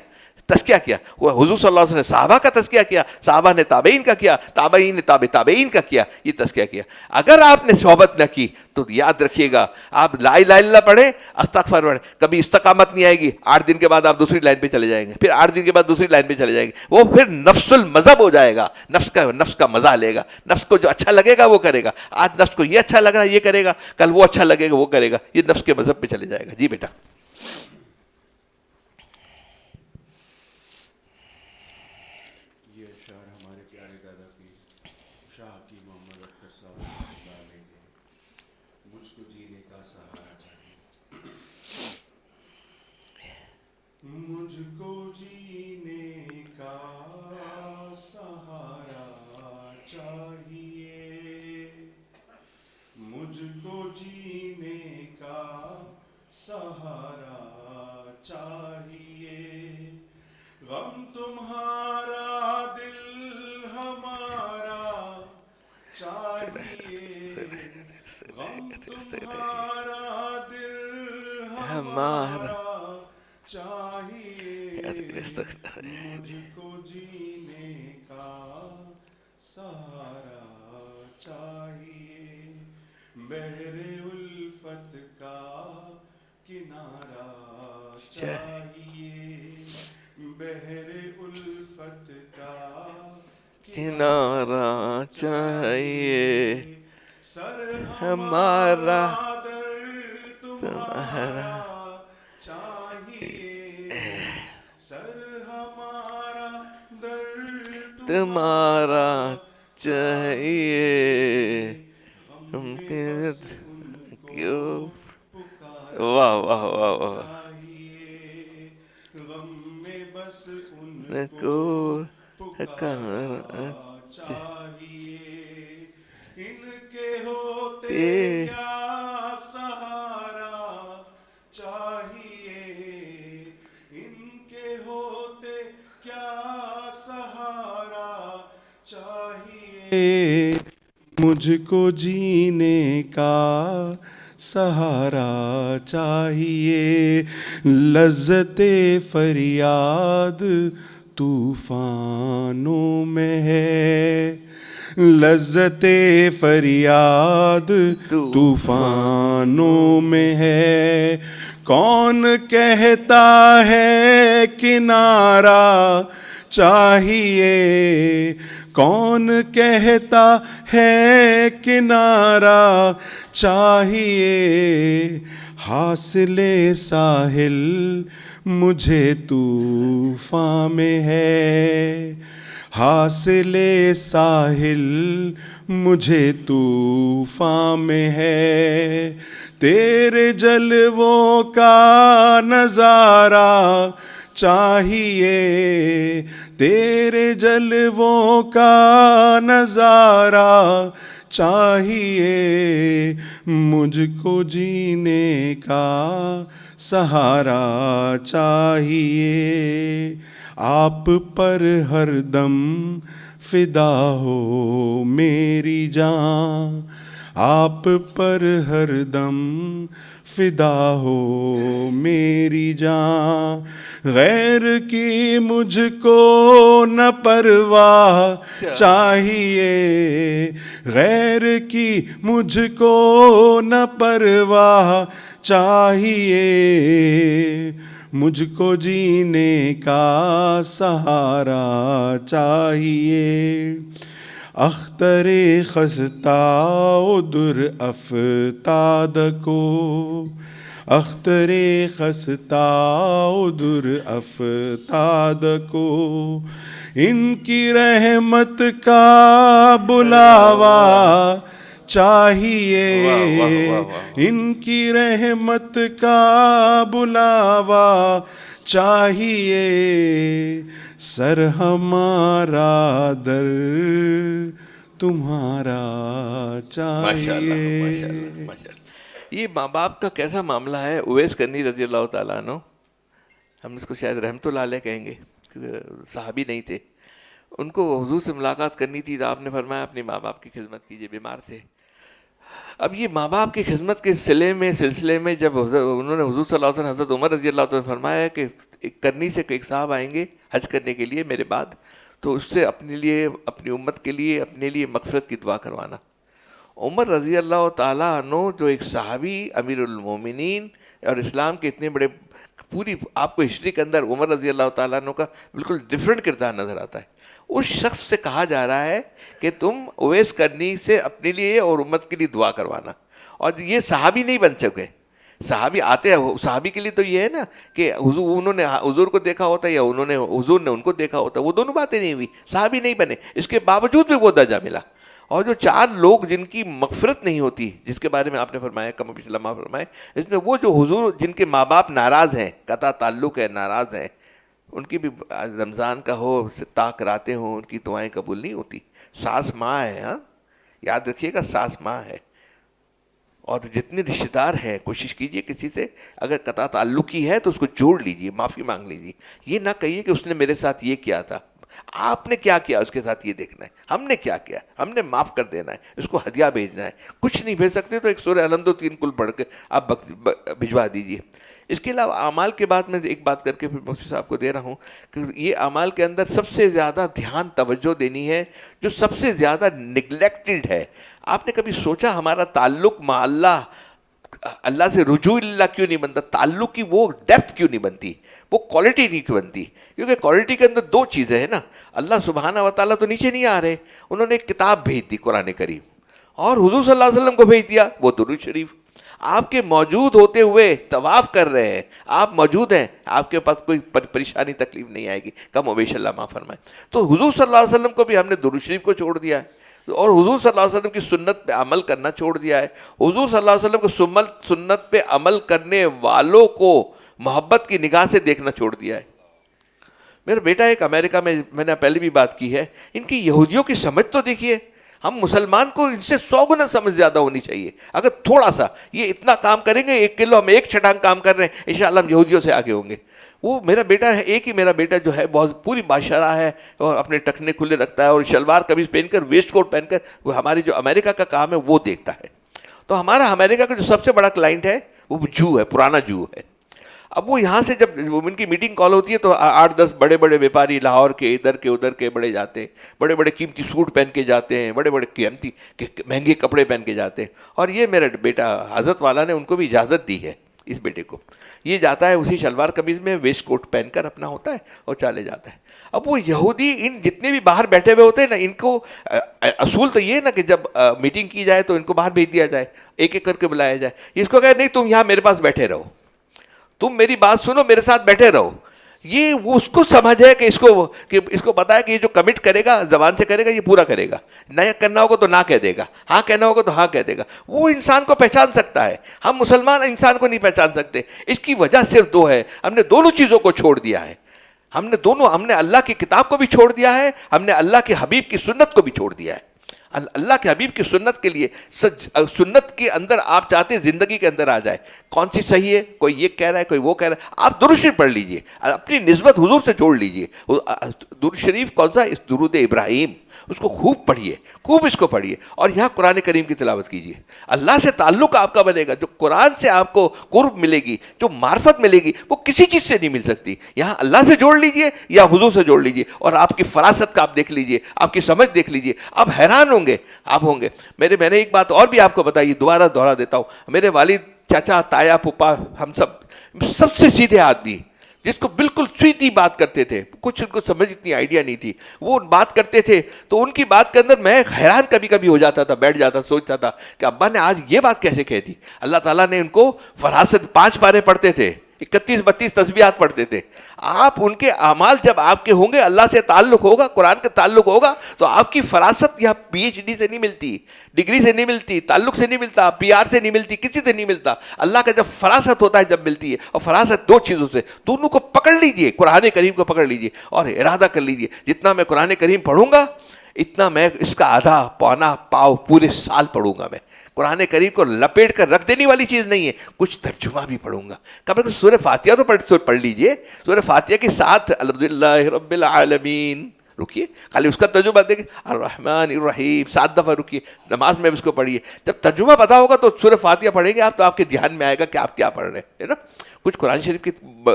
وہ حضور صلی اللہ علیہ وسلم نے صحابہ کا تذکیہ کیا, صحابہ نے تابعین کا کیا, تابعین نے تابعین کا کیا, یہ تذکیہ کیا. اگر آپ نے صحبت نہ کی تو یاد رکھیے گا, آپ لا الہ الا اللہ پڑھیں, استغفار پڑھیں, کبھی استقامت نہیں آئے گی. 8 دن کے بعد آپ دوسری لائن پہ چلے جائیں گے, پھر 8 دن کے بعد دوسری لائن پہ چلے جائیں گے. وہ پھر نفس المذہب ہو جائے گا, نفس کا مزہ لے گا. نفس کو جو اچھا لگے گا وہ کرے گا. آج نفس کو یہ اچھا لگ رہا ہے یہ کرے گا, کل وہ اچھا لگے گا وہ کرے گا. یہ نفس کے مذہب پہ چلے جائے گا. جی بیٹا. شاہ کی محمد اختر صاحب رحمۃ اللہ علیہ کے مجھ کو جینے کا سہارا چاہیے. مجھ کو جینے کا سہارا چاہیے, مجھ کو جینے کا سہارا چاہیے, غم تمہارا دل ہمارا چاہیے, غم تمہارا دل ہمارا چاہیے, مجھ کو جینے کا سہارا چاہیے, بحر الفت کا کنارہ چاہیے, بحر الفت کا کنارہ چاہیے, سر ہمارا در تمہارا چاہیے, سر ہمارا در تمہارا چاہیے, ہم کیوں. واہ واہ واہ واہ, چاہیے, غم میں بس ان کو پکارا چاہیے, ان کے ہوتے کیا سہارا چاہیے, ان کے ہوتے کیا سہارا چاہیے, مجھ کو جینے کا سہارا چاہیے, لذت فریاد طوفانوں میں ہے, لذت فریاد طوفانوں میں ہے, کون کہتا ہے کنارہ چاہیے, کون کہتا ہے کنارہ چاہیے, حاصل ساحل مجھے طوفان میں ہے, حاصل ساحل مجھے طوفان میں ہے, تیرے جلووں کا نظارہ چاہیے, تیرے جلووں کا نظارہ چاہیے, مجھ کو جینے کا سہارا چاہیے, آپ پر ہر دم فدا ہو میری جان, آپ پر ہر دم فدا ہو میری جان, غیر کی مجھ کو نہ پرواہ چاہیے, غیر کی مجھ کو نہ پرواہ چاہیے, مجھ کو جینے کا سہارا چاہیے, اختر خستہ در افتاد کو, اختر خستہ در افتاد کو, ان کی رحمت کا بلاوا چاہیے, ان کی رحمت کا بلاوا چاہیے, سر ہمارا در تمہارا چاہیے. یہ ماں باپ کا کیسا معاملہ ہے. اویس کرنی رضی اللہ تعالیٰ عنہ, ہم اس کو شاید رحمت اللہ علیہ کہیں گے, کیونکہ صحابی نہیں تھے, ان کو حضور سے ملاقات کرنی تھی, تو آپ نے فرمایا اپنے ماں باپ کی خدمت کیجیے, بیمار تھے. اب یہ ماں باپ کی خدمت کے سلسلے میں جب انہوں نے حضور صلی اللہ علیہ وسلم حضرت عمر رضی اللہ عنہ نے فرمایا کہ کرنی سے ایک صاحب آئیں گے حج کرنے کے لیے میرے بعد, تو اس سے اپنے لیے, اپنی امت کے لیے, اپنے لیے مغفرت کی دعا کروانا. عمر رضی اللہ تعالیٰ عنہ جو ایک صحابی امیر المومنین اور اسلام کے اتنے بڑے, پوری آپ کو ہسٹری کے اندر عمر رضی اللہ تعالیٰ عنہ کا بالکل ڈفرینٹ کردار نظر آتا ہے. اس شخص سے کہا جا رہا ہے کہ تم اویس کرنی سے اپنے لیے اور امت کے لیے دعا کروانا. اور یہ صحابی نہیں بن چکے, صحابی آتے ہیں, صحابی کے لیے تو یہ ہے نا کہ انہوں نے حضور کو دیکھا ہوتا ہے یا حضور نے ان کو دیکھا ہوتا ہے, وہ دونوں باتیں نہیں ہوئی, صحابی نہیں بنے, اس کے باوجود بھی وہ درجہ ملا. اور جو 4 لوگ جن کی مغفرت نہیں ہوتی، جس کے بارے میں آپ نے فرمایا کم بیش لمحہ فرمائے، اس میں وہ جو حضور جن کے ماں باپ ناراض ہیں، قطع تعلق ہے، ناراض ہیں، ان کی بھی رمضان کا ہو، طاق راتیں ہوں، ان کی دعائیں قبول نہیں ہوتی. ساس ماں ہے، ہاں یاد رکھیے گا، ساس ماں ہے. اور جتنے رشتہ دار ہیں کوشش کیجئے کسی سے اگر قطع تعلق کی ہے تو اس کو جوڑ لیجئے، معافی مانگ لیجئے. یہ نہ کہیے کہ اس نے میرے ساتھ یہ کیا تھا. آپ نے کیا کیا اس کے ساتھ یہ دیکھنا ہے، ہم نے کیا کیا، ہم نے معاف کر دینا ہے، اس کو ہدیہ بھیجنا ہے. کچھ نہیں بھیج سکتے تو ایک سورہ الحمد و 3 کل پڑھ کے آپ بھجوا دیجئے. اس کے علاوہ اعمال کے بعد میں ایک بات کر کے پھر مفتی صاحب کو دے رہا ہوں کہ یہ اعمال کے اندر سب سے زیادہ دھیان توجہ دینی ہے جو سب سے زیادہ نگلیکٹڈ ہے. آپ نے کبھی سوچا ہمارا تعلق مع اللہ سے رجوع اللہ کیوں نہیں بنتا؟ تعلق کی وہ ڈیپتھ کیوں نہیں بنتی، وہ کوالٹی نہیں کیوں بنتی؟ کیونکہ کوالٹی کے اندر 2 چیزیں ہیں نا. اللہ سبحانہ و تعالیٰ تو نیچے نہیں آ رہے، انہوں نے ایک کتاب بھیج دی قرآن کریم، اور حضور صلی اللہ علیہ وسلم کو بھیج دیا وہ درود شریف. آپ کے موجود ہوتے ہوئے طواف کر رہے ہیں، آپ موجود ہیں، آپ کے پاس کوئی پریشانی تکلیف نہیں آئے گی، کم و بیش اللہ معاف فرمائے. تو حضور صلی اللہ علیہ وسلم کو بھی ہم نے درود شریف کو چھوڑ دیا ہے، اور حضور صلی اللہ علیہ وسلم کی سنت پہ عمل کرنا چھوڑ دیا ہے. حضور صلی اللہ علیہ وسلم کو سنت پہ عمل کرنے والوں کو محبت کی نگاہ سے دیکھنا چھوڑ دیا ہے. میرا بیٹا ایک امریکہ میں نے پہلے بھی بات کی ہے، ان کی یہودیوں کی سمجھ تو دیکھیے. ہم مسلمان کو ان سے 100 گنا سمجھ زیادہ ہونی چاہیے. اگر تھوڑا سا یہ اتنا کام کریں گے، 1 کلو ہم 1 چھٹانگ کام کر رہے ہیں، انشاءاللہ ہم یہودیوں سے آگے ہوں گے. وہ میرا بیٹا ہے، ایک ہی میرا بیٹا جو ہے بہت پوری بادشاہ ہے، اور اپنے ٹخنے کھلے رکھتا ہے، اور شلوار قمیض پہن کر، ویسٹ کوٹ پہن کر، وہ ہماری جو امریکہ کا کام ہے وہ دیکھتا ہے. تو ہمارا امریکہ کا جو سب سے بڑا کلائنٹ ہے وہ جو ہے، پرانا جو ہے. اب وہ یہاں سے جب ان کی میٹنگ کال ہوتی ہے تو 8-10 بڑے بڑے بیپاری لاہور کے ادھر کے ادھر کے بڑے جاتے ہیں، بڑے بڑے قیمتی سوٹ پہن کے جاتے ہیں، بڑے بڑے قیمتی مہنگے کپڑے پہن کے جاتے ہیں. اور یہ میرا بیٹا حضرت والا نے ان کو بھی اجازت دی ہے، اس بیٹے کو یہ جاتا ہے اسی شلوار قمیض میں، ویسٹ کوٹ پہن کر اپنا ہوتا ہے اور چلے جاتا ہے. اب وہ یہودی ان جتنے بھی باہر بیٹھے ہوئے ہوتے ہیں نا، ان کو اصول تو یہ ہے نا کہ جب میٹنگ کی جائے تو ان کو باہر بھیج دیا جائے، ایک ایک کر کے بلایا جائے. اس کو کہے نہیں تم یہاں میرے پاس بیٹھے رہو، تم میری بات سنو، میرے ساتھ بیٹھے رہو. یہ وہ اس کو سمجھ ہے کہ اس کو پتا ہے کہ یہ جو کمٹ کرے گا زبان سے کرے گا، یہ پورا کرے گا. نہ کرنا ہوگا تو نہ کہہ دے گا، ہاں کہنا ہوگا تو ہاں کہہ دے گا. وہ انسان کو پہچان سکتا ہے، ہم مسلمان انسان کو نہیں پہچان سکتے. اس کی وجہ صرف 2 ہے، ہم نے دونوں چیزوں کو چھوڑ دیا ہے. ہم نے اللہ کی کتاب کو بھی چھوڑ دیا ہے، ہم نے اللہ کے حبیب کی سنت کو بھی چھوڑ دیا ہے. اللہ کے حبیب کی سنت کے لیے، سنت کے اندر آپ چاہتے ہیں زندگی کے اندر آ جائے، کون سی صحیح ہے، کوئی یہ کہہ رہا ہے کوئی وہ کہہ رہا ہے، آپ درود شریف پڑھ لیجئے، اپنی نسبت حضور سے جوڑ لیجئے. درود شریف کون سا؟ اس درود ابراہیم، اس کو خوب پڑھیے، خوب اس کو پڑھیے، اور یہاں قرآن کریم کی تلاوت کیجیے. اللہ سے تعلق آپ کا بنے گا، جو قرآن سے آپ کو قرب ملے گی، جو معرفت ملے گی، وہ کسی چیز سے نہیں مل سکتی. یہاں اللہ سے جوڑ لیجیے یا حضور سے جوڑ لیجیے، اور آپ کی فراست کا آپ دیکھ لیجیے، آپ کی سمجھ دیکھ لیجیے، آپ حیران ہوں گے. آپ ہوں گے. میں نے ایک بات اور بھی آپ کو بتائی، دوبارہ دوہرا دیتا ہوں. میرے والد، چاچا، تایا، پھوپھا، ہم سب سے سیدھے آدمی، جس کو بالکل سیدھی بات کرتے تھے، کچھ ان کو سمجھ اتنی آئیڈیا نہیں تھی، وہ بات کرتے تھے تو ان کی بات کے اندر میں حیران کبھی کبھی ہو جاتا تھا، بیٹھ جاتا، سوچتا تھا کہ ابا نے آج یہ بات کیسے کہہ دی. اللہ تعالیٰ نے ان کو فراست، 5 پارے پڑھتے تھے، 31-32 تسبیحات پڑھتے تھے. آپ ان کے اعمال جب آپ کے ہوں گے، اللہ سے تعلق ہوگا، قرآن کا تعلق ہوگا، تو آپ کی فراست یہاں PhD سے نہیں ملتی، ڈگری سے نہیں ملتی، تعلق سے نہیں ملتا، PR سے نہیں ملتی، کسی سے نہیں ملتا. اللہ کا جب فراست ہوتا ہے، جب ملتی ہے. اور فراست 2 چیزوں سے، دونوں کو پکڑ لیجئے، قرآن کریم کو پکڑ لیجئے اور ارادہ کر لیجئے جتنا میں قرآن کریم پڑھوں گا اتنا میں اس کا آدھا پونا پاؤ پورے سال پڑھوں گا. میں قرآن کریم کو لپیٹ کر رکھ دینے والی چیز نہیں ہے، کچھ ترجمہ بھی پڑھوں گا. کبھی سورہ فاتحہ تو پڑھ لیجئے، سورہ فاتحہ کے ساتھ الحمدللہ رب العالمین رکیے، خالی اس کا ترجمہ دیکھیں، الرحمن الرحیم 7 دفعہ رکیے، نماز میں بھی اس کو پڑھیے. جب ترجمہ پتا ہوگا تو سورہ فاتحہ پڑھیں گے آپ، تو آپ کے دھیان میں آئے گا کہ آپ کیا پڑھ رہے ہیں، ہے نا. کچھ قرآن شریف کی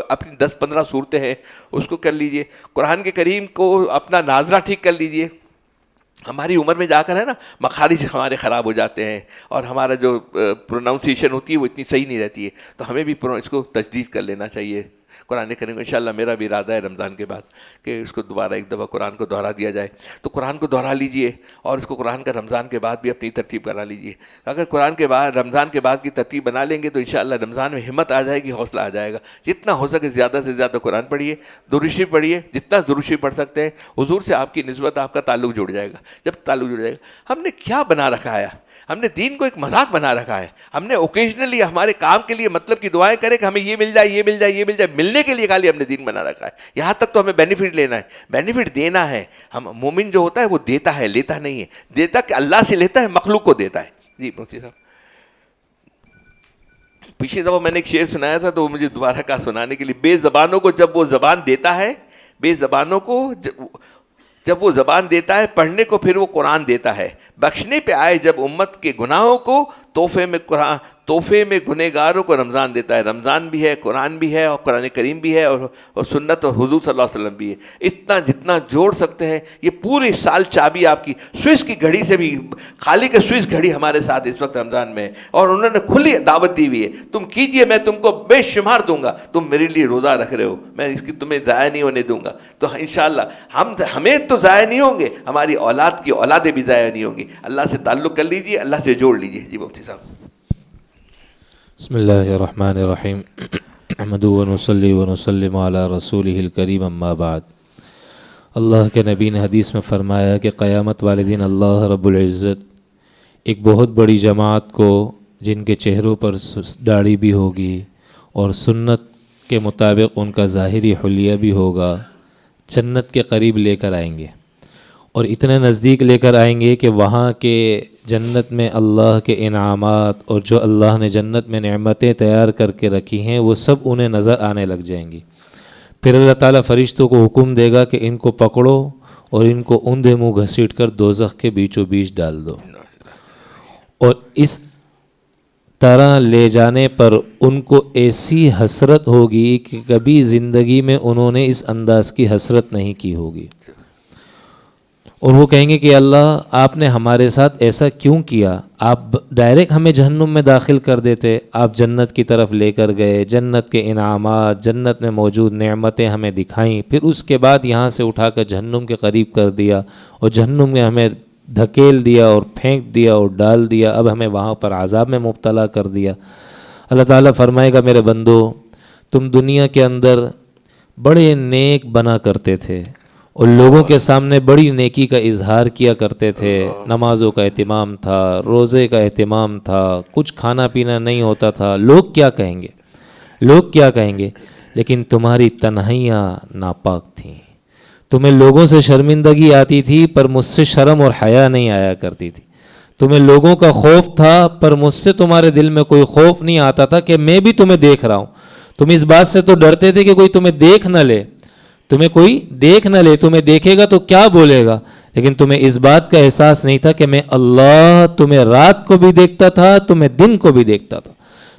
اپنی 10-15 صورتیں ہیں، اس کو کر لیجئے. قرآن کے کریم کو اپنا ناظرہ ٹھیک کر لیجئے. ہماری عمر میں جا کر ہے نا مخارج ہمارے خراب ہو جاتے ہیں، اور ہمارا جو پروناؤنسیشن ہوتی ہے وہ اتنی صحیح نہیں رہتی ہے. تو ہمیں بھی اس کو تجدید کر لینا چاہیے. قرآن کریم انشاءاللہ میرا بھی ارادہ ہے رمضان کے بعد کہ اس کو دوبارہ ایک دفعہ قرآن کو دہرا دیا جائے. تو قرآن کو دہرا لیجئے اور اس کو قرآن کا رمضان کے بعد بھی اپنی ترتیب بنا لیجئے. اگر قرآن کے بعد رمضان کے بعد کی ترتیب بنا لیں گے تو انشاءاللہ رمضان میں ہمت آ جائے گی, حوصلہ آ جائے گا. جتنا ہو سکے زیادہ سے زیادہ قرآن پڑھیے, درود شریف پڑھیے, جتنا درود شریف پڑھ سکتے ہیں. حضور سے آپ کی نسبت, آپ کا تعلق جڑ جائے گا. جب تعلق جڑ جائے گا, ہم نے کیا بنا رکھا ہے, ہم نے دین کو ایک مذاق بنا رکھا ہے. ہم نے اوکیجنلی ہمارے کام کے لیے مطلب کی دعائیں کریں کہ ہمیں یہ مل جائے, یہ مل جائے, یہ مل جائے, ملنے کے لیے خالی ہم نے دین بنا رکھا ہے. یہاں تک تو ہمیں بینیفٹ لینا ہے, بینیفٹ دینا ہے. ہم مومن جو ہوتا ہے وہ دیتا ہے, لیتا نہیں ہے. دیتا کہ اللہ سے لیتا ہے, مخلوق کو دیتا ہے. جی مفتی صاحب, پچھلی دفعہ میں نے ایک شعر سنایا تھا تو مجھے دوبارہ کہا سنانے کے لیے. بے زبانوں کو جب وہ زبان دیتا ہے, بے زبانوں کو جب وہ زبان دیتا ہے, پڑھنے کو پھر وہ قرآن دیتا ہے. بخشنے پہ آئے جب امت کے گناہوں کو, تحفے میں گنہگاروں کو رمضان دیتا ہے. رمضان بھی ہے, قرآن بھی ہے, اور قرآن کریم بھی ہے, اور سنت اور حضور صلی اللہ علیہ وسلم بھی ہے. اتنا جتنا جوڑ سکتے ہیں, یہ پورے سال چابی آپ کی سوئس کی گھڑی سے بھی خالی کا سوئس گھڑی ہمارے ساتھ اس وقت رمضان میں ہے, اور انہوں نے کھلی دعوت دی ہوئی ہے. تم کیجئے, میں تم کو بے شمار دوں گا. تم میرے لیے روزہ رکھ رہے ہو, میں اس کی تمہیں ضائع نہیں ہونے دوں گا. تو انشاءاللہ ہمیں تو ضائع نہیں ہوں گے, ہماری اولاد کی اولادیں بھی ضائع نہیں ہوں گی. اللہ سے تعلق کر لیجئے, اللہ سے جوڑ لیجئے. جی مفتی صاحب. بسم اللہ الرحمن الرحیم. نحمدہ ونصلی ونسلم علی رسولہ الکریم, اما بعد. اللہ کے نبی نے حدیث میں فرمایا کہ قیامت والے دن اللہ رب العزت ایک بہت بڑی جماعت کو, جن کے چہروں پر داڑھی بھی ہوگی اور سنت کے مطابق ان کا ظاہری حلیہ بھی ہوگا, جنت کے قریب لے کر آئیں گے. اور اتنے نزدیک لے کر آئیں گے کہ وہاں کے جنت میں اللہ کے انعامات اور جو اللہ نے جنت میں نعمتیں تیار کر کے رکھی ہیں وہ سب انہیں نظر آنے لگ جائیں گی. پھر اللہ تعالیٰ فرشتوں کو حکم دے گا کہ ان کو پکڑو اور ان کو اوندھے منہ گھسیٹ کر دوزخ کے بیچوں بیچ ڈال دو. اور اس طرح لے جانے پر ان کو ایسی حسرت ہوگی کہ کبھی زندگی میں انہوں نے اس انداز کی حسرت نہیں کی ہوگی. اور وہ کہیں گے کہ اللہ آپ نے ہمارے ساتھ ایسا کیوں کیا, آپ ڈائریکٹ ہمیں جہنم میں داخل کر دیتے, آپ جنت کی طرف لے کر گئے, جنت کے انعامات, جنت میں موجود نعمتیں ہمیں دکھائیں, پھر اس کے بعد یہاں سے اٹھا کر جہنم کے قریب کر دیا اور جہنم میں ہمیں دھکیل دیا اور پھینک دیا اور ڈال دیا, اب ہمیں وہاں پر عذاب میں مبتلا کر دیا. اللہ تعالیٰ فرمائے گا میرے بندو, تم دنیا کے اندر بڑے نیک بنا کرتے تھے اور لوگوں کے سامنے بڑی نیکی کا اظہار کیا کرتے تھے, نمازوں کا اہتمام تھا, روزے کا اہتمام تھا, کچھ کھانا پینا نہیں ہوتا تھا. لوگ کیا کہیں گے, لوگ کیا کہیں گے, لیکن تمہاری تنہائیاں ناپاک تھیں. تمہیں لوگوں سے شرمندگی آتی تھی پر مجھ سے شرم اور حیا نہیں آیا کرتی تھی. تمہیں لوگوں کا خوف تھا پر مجھ سے تمہارے دل میں کوئی خوف نہیں آتا تھا کہ میں بھی تمہیں دیکھ رہا ہوں. تم اس بات سے تو ڈرتے تھے کہ کوئی تمہیں دیکھ نہ لے, تمہیں کوئی دیکھ نہ لے, تمہیں دیکھے گا تو کیا بولے گا, لیکن تمہیں اس بات کا احساس نہیں تھا کہ میں اللہ تمہیں رات کو بھی دیکھتا تھا, تمہیں دن کو بھی دیکھتا تھا.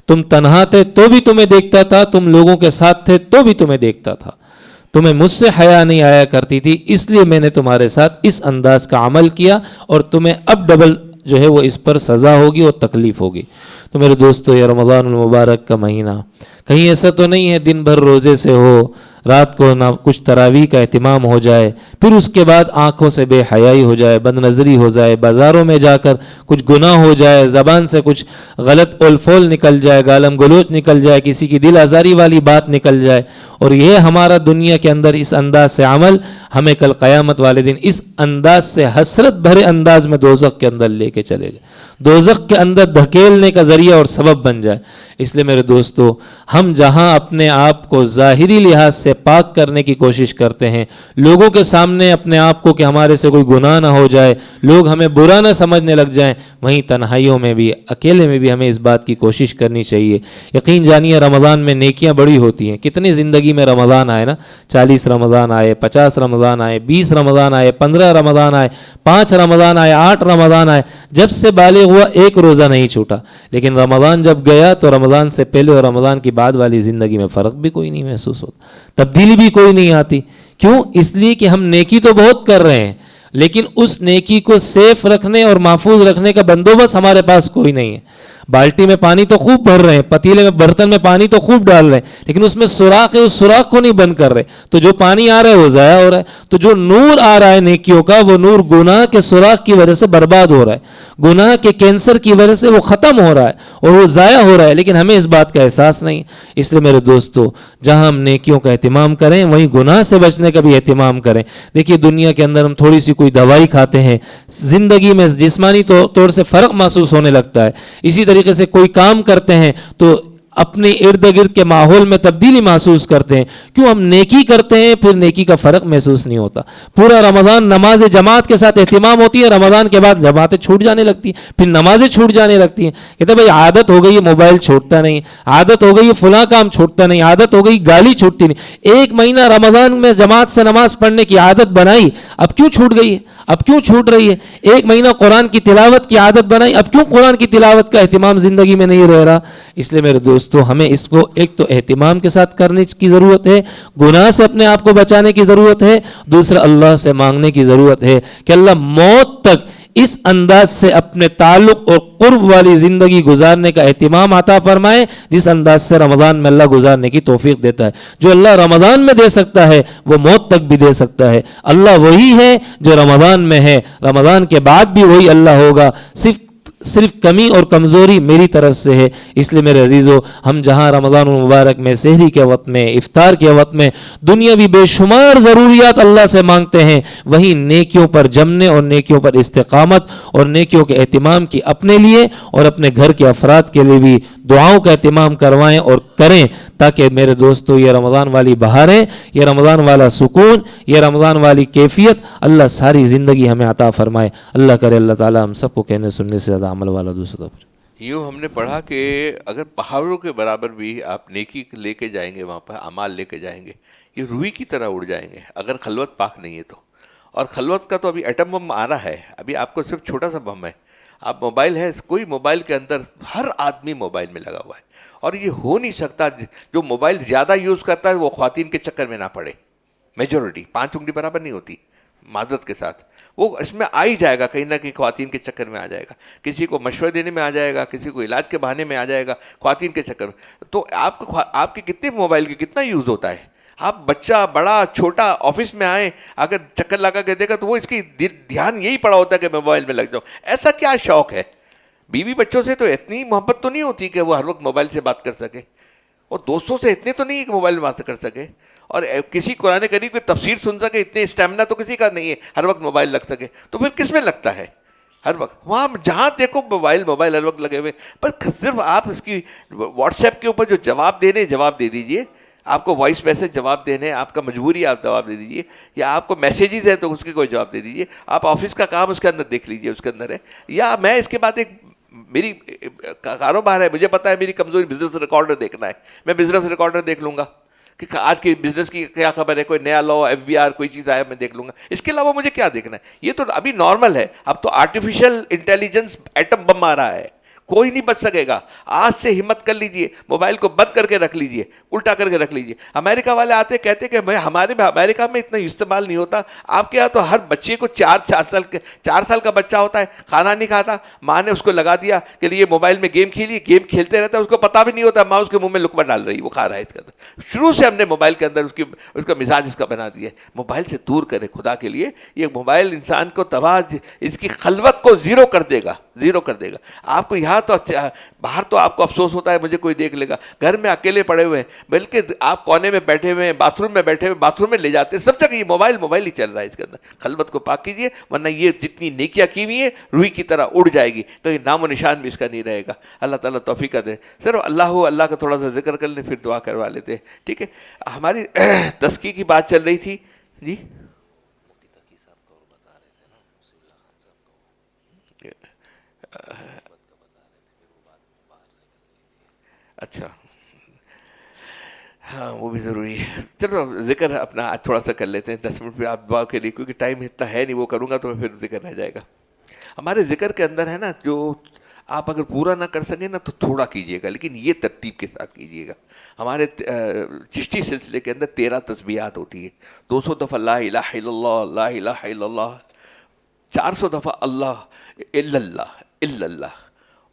تم تنہا تھے تو بھی تمہیں دیکھتا تھا, تم لوگوں کے ساتھ تھے تو بھی تمہیں دیکھتا تھا. تمہیں مجھ سے حیا نہیں آیا کرتی تھی, اس لیے میں نے تمہارے ساتھ اس انداز کا عمل کیا اور تمہیں اب ڈبل جو ہے وہ اس پر سزا ہوگی اور تکلیف ہوگی. تو میرے دوستو, یہ رمضان المبارک کا مہینہ کہیں ایسا تو نہیں ہے دن بھر روزے سے ہو, رات کو نہ کچھ تراویح کا اہتمام ہو جائے, پھر اس کے بعد آنکھوں سے بے حیائی ہو جائے, بد نظری ہو جائے, بازاروں میں جا کر کچھ گناہ ہو جائے, زبان سے کچھ غلط اولفول نکل جائے, گالم گلوچ نکل جائے, کسی کی دل آزاری والی بات نکل جائے, اور یہ ہمارا دنیا کے اندر اس انداز سے عمل ہمیں کل قیامت والے دن اس انداز سے حسرت بھرے انداز میں دوزخ کے اندر لے کے چلے جائے, دوزخ کے اندر دھکیلنے کا ذریعہ اور سبب بن جائے. اس لیے میرے دوستو, ہم جہاں اپنے آپ کو ظاہری لحاظ سے پاک کرنے کی کوشش کرتے ہیں, لوگوں کے سامنے اپنے آپ کو کہ ہمارے سے کوئی گناہ نہ ہو جائے, لوگ ہمیں برا نہ سمجھنے لگ جائیں, وہیں تنہائیوں میں بھی, اکیلے میں بھی ہمیں اس بات کی کوشش کرنی چاہیے. یقین جانیے رمضان میں نیکیاں بڑی ہوتی ہیں. کتنی زندگی میں رمضان آئے نا, 40 رمضان آئے, 50 رمضان آئے, 20 رمضان آئے, 15 رمضان آئے, 5 رمضان آئے, 8 رمضان آئے. جب سے بالغ ہوا ایک روزہ نہیں چھوٹا, لیکن رمضان جب گیا تو رمضان سے پہلے اور رمضان کی بعد والی زندگی میں فرق بھی کوئی نہیں محسوس ہوتا, تبدیلی بھی کوئی نہیں آتی. کیوں؟ اس لیے کہ ہم نیکی تو بہت کر رہے ہیں, لیکن اس نیکی کو سیف رکھنے اور محفوظ رکھنے کا بندوبست ہمارے پاس کوئی نہیں ہے. بالٹی میں پانی تو خوب بھر رہے ہیں, پتیلے میں برتن میں پانی تو خوب ڈال رہے ہیں, لیکن اس میں سوراخ ہے, اس سوراخ کو نہیں بند کر رہے, تو جو پانی آ رہا ہے وہ ضائع ہو رہا ہے. تو جو نور آ رہا ہے نیکیوں کا, وہ نور گناہ کے سوراخ کی وجہ سے برباد ہو رہا ہے, گناہ کے کینسر کی وجہ سے وہ ختم ہو رہا ہے اور وہ ضائع ہو رہا ہے, لیکن ہمیں اس بات کا احساس نہیں. اس لیے میرے دوستو, جہاں ہم نیکیوں کا اہتمام کریں وہیں گناہ سے بچنے کا بھی اہتمام کریں. دیکھیے دنیا کے اندر ہم تھوڑی سی کوئی دوائی کھاتے ہیں, زندگی میں جسمانی طور سے فرق محسوس ہونے لگتا ہے. اسی طریقے سے کوئی کام کرتے ہیں تو اپنے ارد گرد کے ماحول میں تبدیلی محسوس کرتے ہیں. کیوں؟ ہم نیکی کرتے ہیں, پھر نیکی کا فرق محسوس نہیں ہوتا. پورا رمضان نماز جماعت کے ساتھ اہتمام ہوتی ہے, رمضان کے بعد جماعتیں چھوٹ جانے لگتی ہیں, پھر نمازیں چھوٹ جانے لگتی ہیں. کہتے ہیں بھائی عادت ہو گئی ہے, موبائل چھوڑتا نہیں, عادت ہو گئی ہے فلاں کام چھوڑتا نہیں, عادت ہو گئی گالی چھوٹتی نہیں. ایک مہینہ رمضان میں جماعت سے نماز پڑھنے کی عادت بنائی, اب کیوں چھوٹ گئی ہے, اب کیوں چھوٹ رہی ہے؟ ایک مہینہ قرآن کی تلاوت کی عادت بنائی, اب کیوں قرآن کی تلاوت کا اہتمام زندگی میں نہیں رہ رہا؟ اس لیے میرے دوستو, ہمیں اس کو ایک تو اہتمام کے ساتھ کرنے کی ضرورت ہے, گناہ سے اپنے آپ کو بچانے کی ضرورت ہے, دوسرا اللہ سے مانگنے کی ضرورت ہے کہ اللہ موت تک اس انداز سے اپنے تعلق اور قرب والی زندگی گزارنے کا اہتمام عطا فرمائے جس انداز سے رمضان میں اللہ گزارنے کی توفیق دیتا ہے. جو اللہ رمضان میں دے سکتا ہے وہ موت تک بھی دے سکتا ہے. اللہ وہی ہے جو رمضان میں ہے, رمضان کے بعد بھی وہی اللہ ہوگا. صرف کمی اور کمزوری میری طرف سے ہے. اس لیے میرے عزیزو, ہم جہاں رمضان المبارک میں سحری کے وقت میں, افطار کے وقت میں دنیاوی بے شمار ضروریات اللہ سے مانگتے ہیں, وہیں نیکیوں پر جمنے اور نیکیوں پر استقامت اور نیکیوں کے اہتمام کی اپنے لیے اور اپنے گھر کے افراد کے لیے بھی دعاؤں کا اہتمام کروائیں اور کریں, تاکہ میرے دوستو یہ رمضان والی بہاریں, یہ رمضان والا سکون, یہ رمضان والی کیفیت اللہ ساری زندگی ہمیں عطا فرمائے. اللہ کرے اللہ تعالی ہم سب کو کہنے سننے سے زیادہ عمل والا دوسرا. یوں ہم نے پڑھا کہ اگر پہاڑوں کے برابر بھی آپ نیکی لے کے جائیں گے, وہاں پر اعمال لے کے جائیں گے, یہ روئی کی طرح اڑ جائیں گے اگر خلوت پاک نہیں ہے تو. اور خلوت کا تو ابھی ایٹم بم آ رہا ہے, ابھی آپ کو صرف چھوٹا سا بم ہے. آپ موبائل ہے, کوئی موبائل کے اندر, ہر آدمی موبائل میں لگا ہوا ہے, اور یہ ہو نہیں سکتا جو موبائل زیادہ یوز کرتا ہے وہ خواتین کے چکر میں نہ پڑے. میجورٹی 5 انگلی برابر نہیں ہوتی, معذرت کے ساتھ, وہ اس میں آ ہی جائے گا, کہیں نہ کہیں خواتین کے چکر میں آ جائے گا, کسی کو مشورے دینے میں آ جائے گا, کسی کو علاج کے بہانے میں آ جائے گا, خواتین کے چکر میں. تو آپ کے کتنے موبائل کے کتنا یوز ہوتا ہے؟ آپ بچہ بڑا چھوٹا آفس میں آئیں, اگر چکر لگا کے دیکھا تو وہ اس کی دھیان یہی پڑا ہوتا ہے کہ میں موبائل میں لگ جاؤں. ایسا کیا شوق ہے؟ بیوی بچوں سے تو اتنی محبت تو نہیں ہوتی کہ وہ ہر وقت موبائل سے بات کر سکے, اور دوستوں سے اتنے تو نہیں کہ موبائل میں بات کر سکے, اور کسی قرآن کریم کی تفسیر سن سکے, اتنے اسٹیمنا تو کسی کا نہیں ہے ہر وقت موبائل لگ سکے. تو پھر کس میں لگتا ہے ہر وقت؟ وہاں جہاں دیکھو موبائل ہر وقت لگے ہوئے. بس صرف آپ اس کی واٹس ایپ کے اوپر جو جواب دینے جواب دے دیجئے, آپ کو وائس میسج جواب دینے, آپ کا مجبوری آپ جواب دے دیجئے, یا آپ کو میسیجز ہیں تو اس کے کوئی جواب دے دیجئے. آپ آفس کا کام اس کے اندر دیکھ لیجئے, اس کے اندر ہے. یا میں اس کے بعد ایک میری کاروبار ہے, مجھے پتا ہے میری کمزوری بزنس ریکارڈر دیکھنا ہے, میں بزنس ریکارڈر دیکھ لوں گا کہ آج کی بزنس کی کیا خبر ہے, کوئی نیا لا, FBR کوئی چیز آیا میں دیکھ لوں گا. اس کے علاوہ مجھے کیا دیکھنا ہے؟ یہ تو ابھی نارمل ہے. اب تو آرٹیفیشل انٹیلیجنس ایٹم بم آ رہا ہے, کوئی نہیں بچ سکے گا. آج سے ہمت کر لیجئے, موبائل کو بند کر کے رکھ لیجئے, الٹا کر کے رکھ لیجئے. امریکہ والے آتے کہتے کہ ہمارے میں امریکہ میں اتنا استعمال نہیں ہوتا, آپ کے یہاں تو ہر بچے کو 4 سال کا بچہ ہوتا ہے, کھانا نہیں کھاتا, ماں نے اس کو لگا دیا کہ یہ موبائل میں گیم کھیلیے, گیم کھیلتے رہتا ہے, اس کو پتہ بھی نہیں ہوتا ماں اس کے منہ میں لقمہ ڈال رہی, وہ کھا رہا ہے اس کے اندر. شروع سے ہم نے موبائل کے اندر اس کا مزاج اس کا بنا دیا ہے. موبائل سے دور کرے خدا کے لیے. یہ موبائل انسان کو تباہ, اس کی خلوت کو زیرو کر دے گا. آپ کو یہاں تو باہر تو آپ کو افسوس ہوتا ہے مجھے کوئی دیکھ لے گا, گھر میں اکیلے پڑے ہوئے ہیں, بلکہ آپ کونے میں بیٹھے ہوئے ہیں, باتھ روم میں بیٹھے ہوئے, باتھ روم میں لے جاتے ہیں, سب جگہ یہ موبائل ہی چل رہا ہے. اس کے اندر خلوت کو پاک کیجیے, ورنہ یہ جتنی نیکیاں کی ہوئی ہیں روئی کی طرح اڑ جائے گی, کہیں نام و نشان بھی اس کا نہیں رہے گا. اللہ تعالیٰ توفیق دے. صرف اللہ کا تھوڑا سا ذکر کر لیں, پھر دعا کروا لیتے ہیں, ٹھیک ہے؟ ہماری تزکیے کی بات چل رہی تھی جی. اچھا, ہاں وہ بھی ضروری ہے. چلو ذکر اپنا آج تھوڑا سا کر لیتے ہیں 10 منٹ پہ آپ دعا کے لیے, کیونکہ ٹائم اتنا ہے نہیں, وہ کروں گا تو پھر ذکر رہ جائے گا. ہمارے ذکر کے اندر ہے نا, جو آپ اگر پورا نہ کر سکیں نا تو تھوڑا کیجئے گا, لیکن یہ ترتیب کے ساتھ کیجئے گا. ہمارے چشتی سلسلے کے اندر 13 تسبیحات ہوتی ہیں. 200 دفعہ لا الہ الا اللہ, لا الہ الا اللہ, 400 دفعہ اللہ الا اللہ الا اللہ,